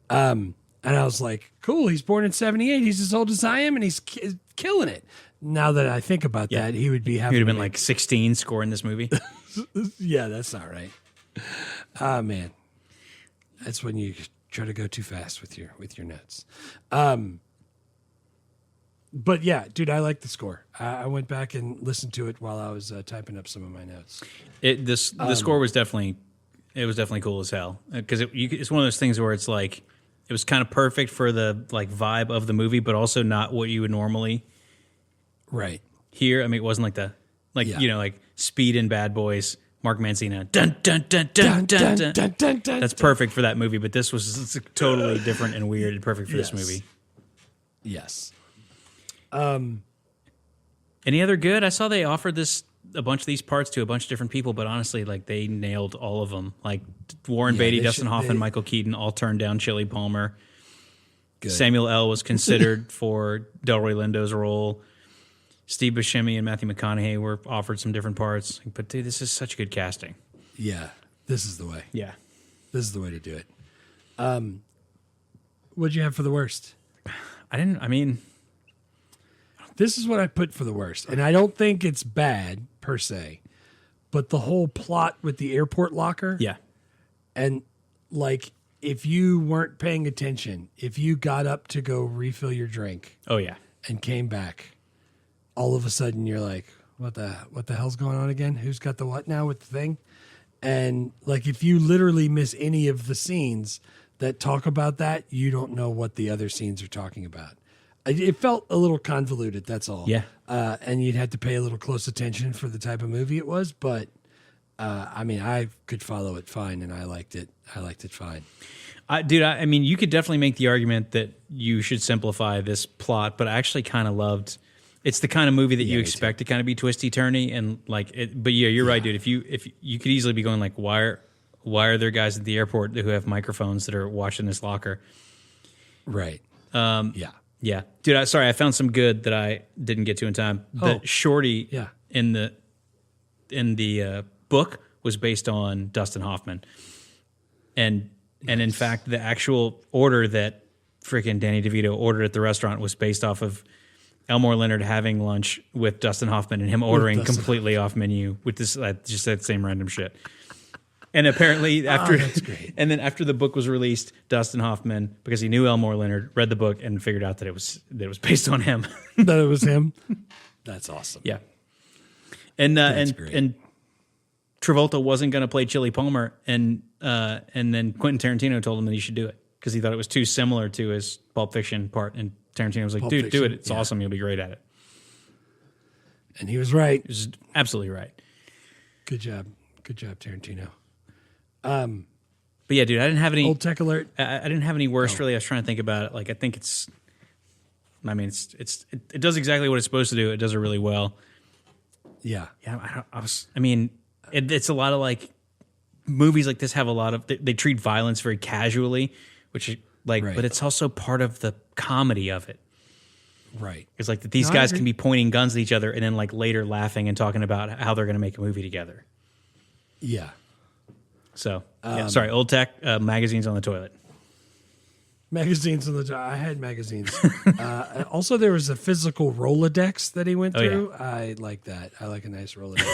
And I was like, cool, he's born in 78. He's as old as I am, and he's killing it. Now that I think about that, he would be having... He would have been like 16 scoring this movie. Yeah, that's not right. Ah, man. That's when you try to go too fast with your notes. But yeah, dude, I like the score. I went back and listened to it while I was typing up some of my notes. The score was definitely cool as hell because it's one of those things where it's like it was kind of perfect for the like vibe of the movie, but also not what you would normally hear. I mean, it wasn't like Speed and Bad Boys, Mark Mancina, dun dun dun dun dun dun dun dun dun. That's perfect for that movie, but this was totally different and weird and perfect for this movie. Yes. Any other good? I saw they offered a bunch of these parts to a bunch of different people, but honestly, like they nailed all of them. Like Warren Beatty, Dustin Hoffman, Michael Keaton all turned down Chili Palmer. Good. Samuel L. was considered for Delroy Lindo's role. Steve Buscemi and Matthew McConaughey were offered some different parts. But dude, this is such good casting. Yeah, this is the way. Yeah, this is the way to do it. What'd you have for the worst? This is what I put for the worst. And I don't think it's bad, per se. But the whole plot with the airport locker. Yeah. And, like, if you weren't paying attention, if you got up to go refill your drink. Oh, yeah. And came back, all of a sudden you're like, what the hell's going on again? Who's got the what now with the thing? And, like, if you literally miss any of the scenes that talk about that, you don't know what the other scenes are talking about. It felt a little convoluted, that's all. Yeah. And you'd have to pay a little close attention for the type of movie it was. But, I could follow it fine, and I liked it. I liked it fine. You could definitely make the argument that you should simplify this plot, but I actually kind of loved... It's the kind of movie that you expect to kind of be twisty-turny, and like it. But yeah, you're right, dude. If you could easily be going like, why are there guys at the airport who have microphones that are watching this locker? Right. Yeah, dude. I found some good that I didn't get to in time. The Shorty in the book was based on Dustin Hoffman, and in fact, the actual order that freaking Danny DeVito ordered at the restaurant was based off of Elmore Leonard having lunch with Dustin Hoffman and him ordering completely off menu with this just that same random shit. And apparently that's great. And then after the book was released, Dustin Hoffman, because he knew Elmore Leonard, read the book and figured out that it was based on him. That it was him. That's awesome. Yeah. And great. and Travolta wasn't going to play Chili Palmer, and then Quentin Tarantino told him that he should do it because he thought it was too similar to his Pulp Fiction part, and Tarantino was like, "Dude, do it. It's awesome. You'll be great at it." And he was right. He was absolutely right. Good job, Tarantino. But yeah, dude, I didn't have any old tech alert. I didn't have any worst really. I was trying to think about it. Like, I think it does exactly what it's supposed to do. It does it really well. Yeah. It's a lot of like movies like this have a lot of they treat violence very casually, which like, but it's also part of the comedy of it. Right. It's like that these guys can be pointing guns at each other and then like later laughing and talking about how they're going to make a movie together. Yeah. So, sorry, old tech, magazines on the toilet. Magazines on the toilet. I had magazines. Also, there was a physical Rolodex that he went through. Yeah. I like that. I like a nice Rolodex.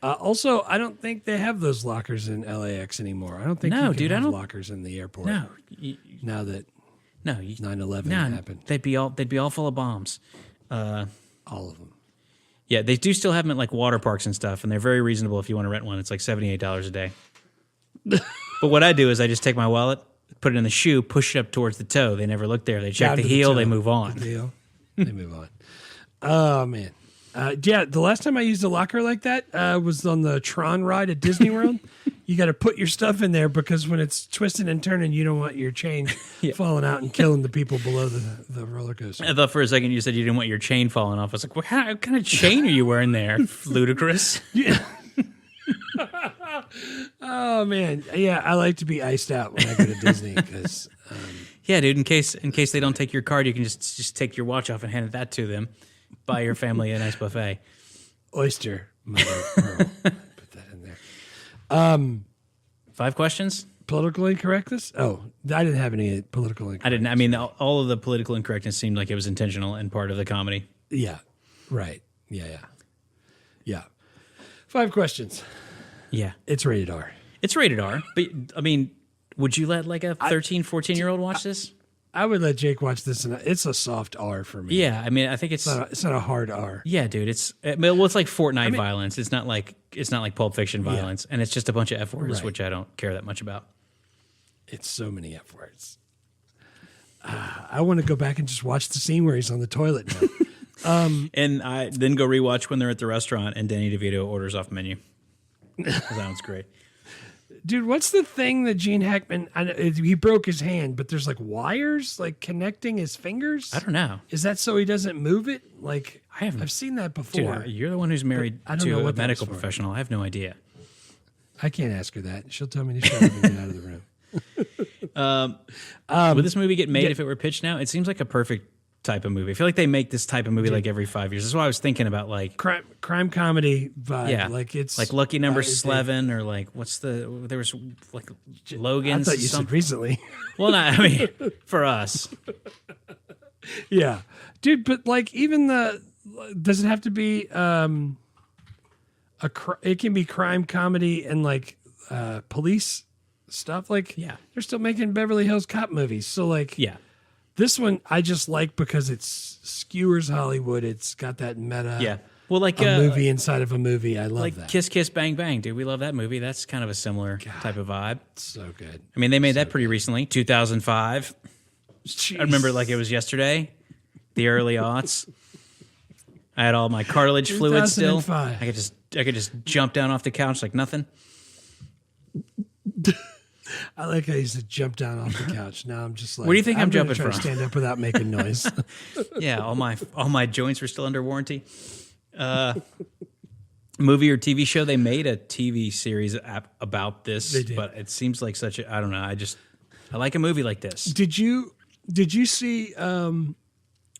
Also, I don't think they have those lockers in LAX anymore. I don't think you can have lockers in the airport. No. Now that 9/11 happened. They'd be all full of bombs. All of them. Yeah, they do still have them at like water parks and stuff, and they're very reasonable if you want to rent one. It's like $78 a day. But what I do is I just take my wallet, put it in the shoe, push it up towards the toe. They never look there. They check the heel, they move on. They move on. Oh, man. The last time I used a locker like that was on the Tron ride at Disney World. You got to put your stuff in there because when it's twisting and turning, you don't want your chain falling out and killing the people below the roller coaster. I thought for a second you said you didn't want your chain falling off. I was like, what kind of chain are you wearing there? Ludicrous. Yeah. Oh man, yeah, I like to be iced out when I go to Disney because. Yeah, dude. In case they don't take your card, you can just take your watch off and hand that to them. Buy your family a nice buffet. Oyster, mother of pearl. Put that in there. 5 questions. Political incorrectness? Oh, I didn't have any political incorrectness. I didn't. I mean, all of the political incorrectness seemed like it was intentional and part of the comedy. Yeah. Right. Yeah. 5 questions. Yeah. It's rated R. It's rated R. But, I mean, would you let like a 13, 14-year-old watch this? I would let Jake watch this, and it's a soft R for me. Yeah, I mean, I think it's not a hard R. yeah, dude. It's like Fortnite violence. It's not like Pulp Fiction violence, and it's just a bunch of F words, Right. which I don't care that much about. It's so many F words. I want to go back and just watch the scene where he's on the toilet now. And I then go rewatch when they're at the restaurant and Danny DeVito orders off menu. That sounds great. Dude, what's the thing that Gene Hackman? He broke his hand, but there's like wires like connecting his fingers. I don't know. Is that so he doesn't move it? Like I've seen that before. Dude, you're the one who's married I don't know to a what that medical was for. professional. I have no idea. I can't ask her that. She'll tell me to shut up and get out of the room. Would this movie get made if it were pitched now? It seems like a perfect type of movie. I feel like they make this type of movie like every 5 years. That's why I was thinking about like crime comedy vibe. yeah, Like it's like Lucky Number 11 or like there was like Logan's. I thought you said recently. Well, not I mean for us. Yeah, dude. But like even does it have to be it can be crime comedy and like police stuff. Like Yeah. they're still making Beverly Hills Cop movies. So like Yeah. this one I just like because it's skewers Hollywood. It's got that meta. Yeah. Well, like a movie inside of a movie. I love like that. Kiss Kiss Bang Bang, dude. We love that movie. That's kind of a similar type of vibe. So good. I mean, they made that pretty recently, 2005. Jeez. I remember like it was yesterday, the early aughts. I had all my cartilage fluid still. 2005. I could just jump down off the couch like nothing. I like how you said jump down off the couch. Now I'm just like, Where do you think I'm gonna jumping try to from? stand up without making noise. Yeah, all my joints were still under warranty. Movie or TV show? They made a TV series about this, They did. but it seems like such a I don't know. I like a movie like this. Did you see the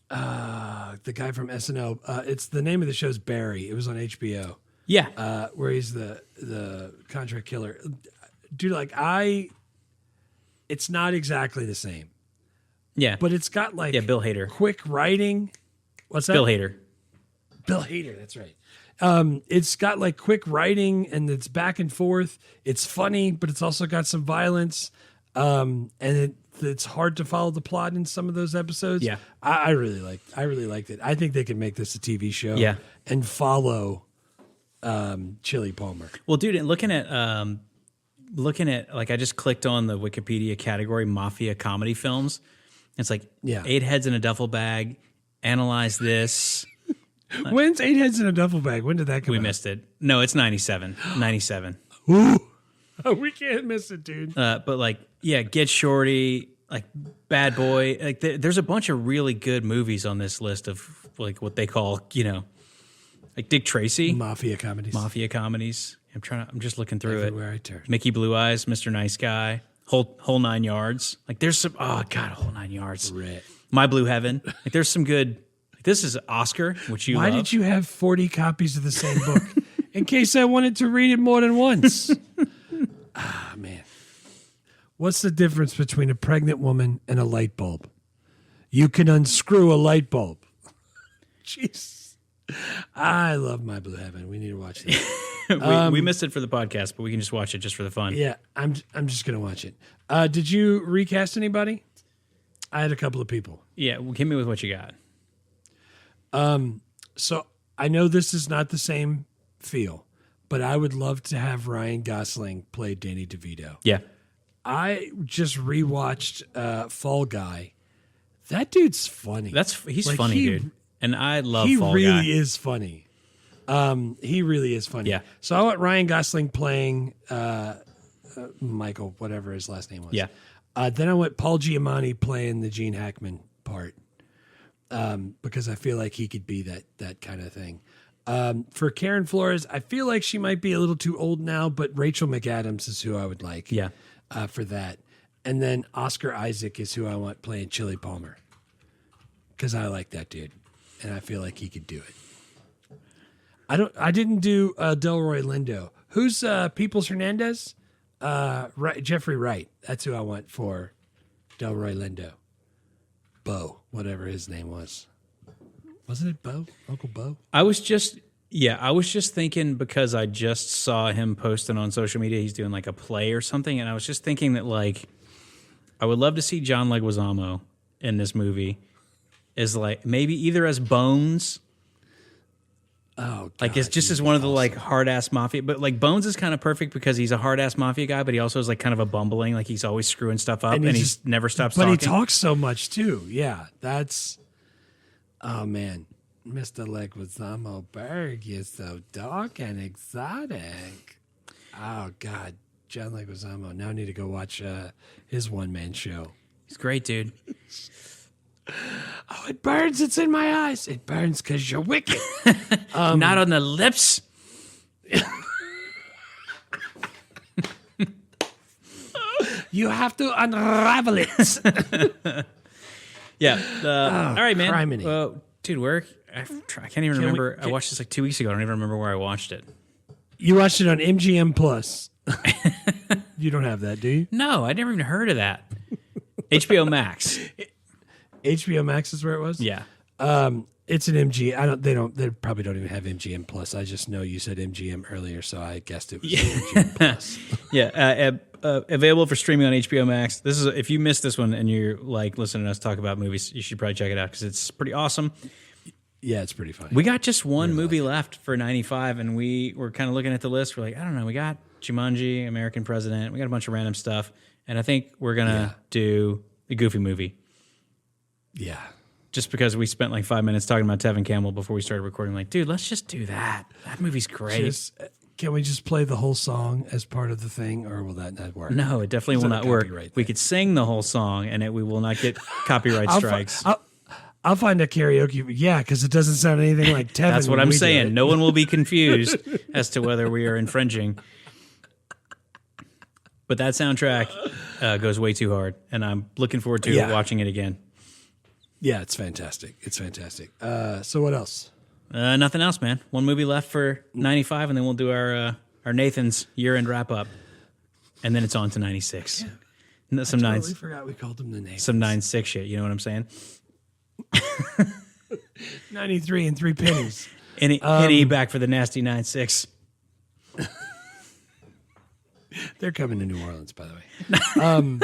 guy from SNL? It's the name of the show's Barry. It was on HBO. Yeah, Where he's the contract killer. Dude, like it's not exactly the same, yeah, but it's got like Bill Hader. quick writing. What's that? Bill Hader. Bill Hader, that's right. It's got like quick writing and it's back and forth. It's funny, but it's also got some violence. And it's hard to follow the plot in some of those episodes. Yeah. I really liked it. I think they could make this a TV show. Yeah. And follow Chili Palmer. Well, dude, and looking at like I just clicked on the Wikipedia category mafia comedy films. It's like 8 heads in a duffel bag. Analyze this. When's 8 Heads in a Duffel Bag? When did that come We out? missed it. No, it's 97. 97. Ooh. Oh, we can't miss it, dude. But like, yeah, Get Shorty, like Bad Boy. Like, there's a bunch of really good movies on this list of like what they call, like Dick Tracy, Mafia comedies. I'm just looking through Everywhere I it. turn. Mickey Blue Eyes, Mr. Nice Guy, whole 9 yards. Like, there's some. Oh God, whole 9 yards. Right. My Blue Heaven. Like, there's some good. This is Oscar, which you Why love. did you have 40 copies of the same book? In case I wanted to read it more than once. Man. What's the difference between a pregnant woman and a light bulb? You can unscrew a light bulb. Jeez. I love My Blue Heaven. We need to watch that. we missed it for the podcast, but we can just watch it just for the fun. Yeah, I'm just going to watch it. Did you recast anybody? I had a couple of people. Yeah, well, hit me with what you got. So I know this is not the same feel, but I would love to have Ryan Gosling play Danny DeVito. Yeah. I just rewatched Fall Guy. That dude's funny. He's Like, funny, dude. And I love He Fall really Guy. is funny. He really is funny. Yeah. So I want Ryan Gosling playing Michael, whatever his last name was. Yeah. Then I want Paul Giamatti playing the Gene Hackman part. Because I feel like he could be that kind of thing. For Karen Flores, I feel like she might be a little too old now, but Rachel McAdams is who I would like. Yeah. For that. And then Oscar Isaac is who I want playing Chili Palmer. Because I like that dude. And I feel like he could do it. I didn't do Delroy Lindo. Who's Peoples Hernandez? Jeffrey Wright. That's who I want for Delroy Lindo. Bo, whatever his name was. Wasn't it Bo? Uncle Bo? I was just thinking because I just saw him posting on social media he's doing like a play or something, and I was just thinking that like I would love to see John Leguizamo in this movie is like maybe either as Bones. Oh, God, like it's just as one of the like hard ass mafia, but like Bones is kind of perfect because he's a hard ass mafia guy, but he also is like kind of a bumbling, like he's always screwing stuff up and he's never stops talking. But he talks so much too. Yeah, that's. Oh man, Mr. Leguizamo Berg is so dark and exotic. Oh God, John Leguizamo. Now I need to go watch his one-man show. He's great, dude. Oh, it burns. It's in my eyes. It burns because you're wicked. Not on the lips. You have to unravel it. Yeah. All right, man. criminy. Dude, I can't even remember. I watched this like 2 weeks ago. I don't even remember where I watched it. You watched it on MGM Plus. You don't have that, do you? No, I never even heard of that. HBO Max. HBO Max is where it was? Yeah. It's an MGM. They probably don't even have MGM Plus. I just know you said MGM earlier, so I guessed it was MGM Plus. Yeah. Available for streaming on HBO Max. This is if you missed this one and you're like listening to us talk about movies, you should probably check it out because it's pretty awesome. Yeah, it's pretty funny. We got just one movie left for 95, and we were kind of looking at the list. We're like, I don't know. We got Jumanji, American President. We got a bunch of random stuff, and I think we're gonna do the Goofy movie. Yeah. Just because we spent like 5 minutes talking about Tevin Campbell before we started recording, like, dude, let's just do that. That movie's great. Can we just play the whole song as part of the thing, or will that not work? No, it definitely will not work. We could sing the whole song, and we will not get copyright strikes. I'll find a karaoke. Yeah, because it doesn't sound anything like Tevin. That's what I'm saying. No one will be confused as to whether we are infringing. But that soundtrack goes way too hard, and I'm looking forward to watching it again. Yeah, it's fantastic. It's fantastic. So what else? Nothing else, man. One movie left for 95, and then we'll do our Nathan's year-end wrap-up. And then it's on to 96. Yeah. I totally forgot we called them the Nathans. Some 9-6 shit, you know what I'm saying? 93 and 3 pennies. Henny back for the nasty 9-6. They're coming to New Orleans, by the way.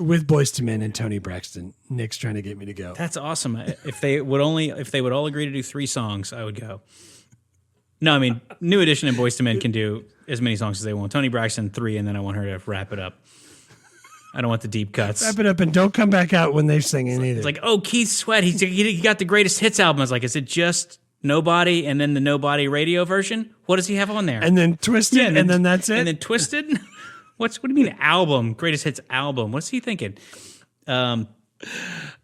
With Boyz II Men and Tony Braxton. Nick's trying to get me to go. That's awesome. If they would all agree to do 3 songs, I would go. No, I mean, New Edition and Boyz II Men can do as many songs as they want. Tony Braxton 3, and then I want her to wrap it up. I don't want the deep cuts. Wrap it up and don't come back out when they're singing either. It's like, oh, Keith Sweat, he got the greatest hits album. I was like, is it just Nobody and then the Nobody radio version? What does he have on there? And then Twisted, and then that's it? And then Twisted? What do you mean album? Greatest hits album. What's he thinking? I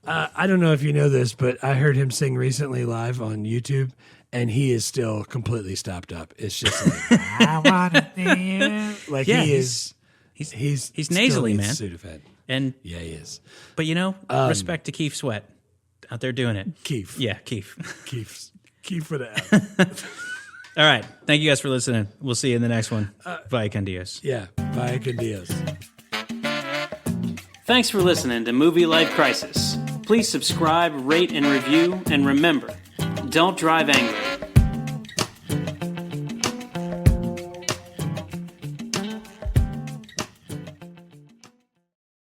don't know if you know this, but I heard him sing recently live on YouTube, and he is still completely stopped up. It's just like, I want to be like he is. He's nasally, man. Sudafed. And yeah, he is. But respect to Keith Sweat out there doing it. Keith. Yeah, Keith. Keith with an F. All right. Thank you guys for listening. We'll see you in the next one. Bye, con Dios. Yeah. Bye, con Dios. Thanks for listening to Movie Life Crisis. Please subscribe, rate, and review, and remember, don't drive angry.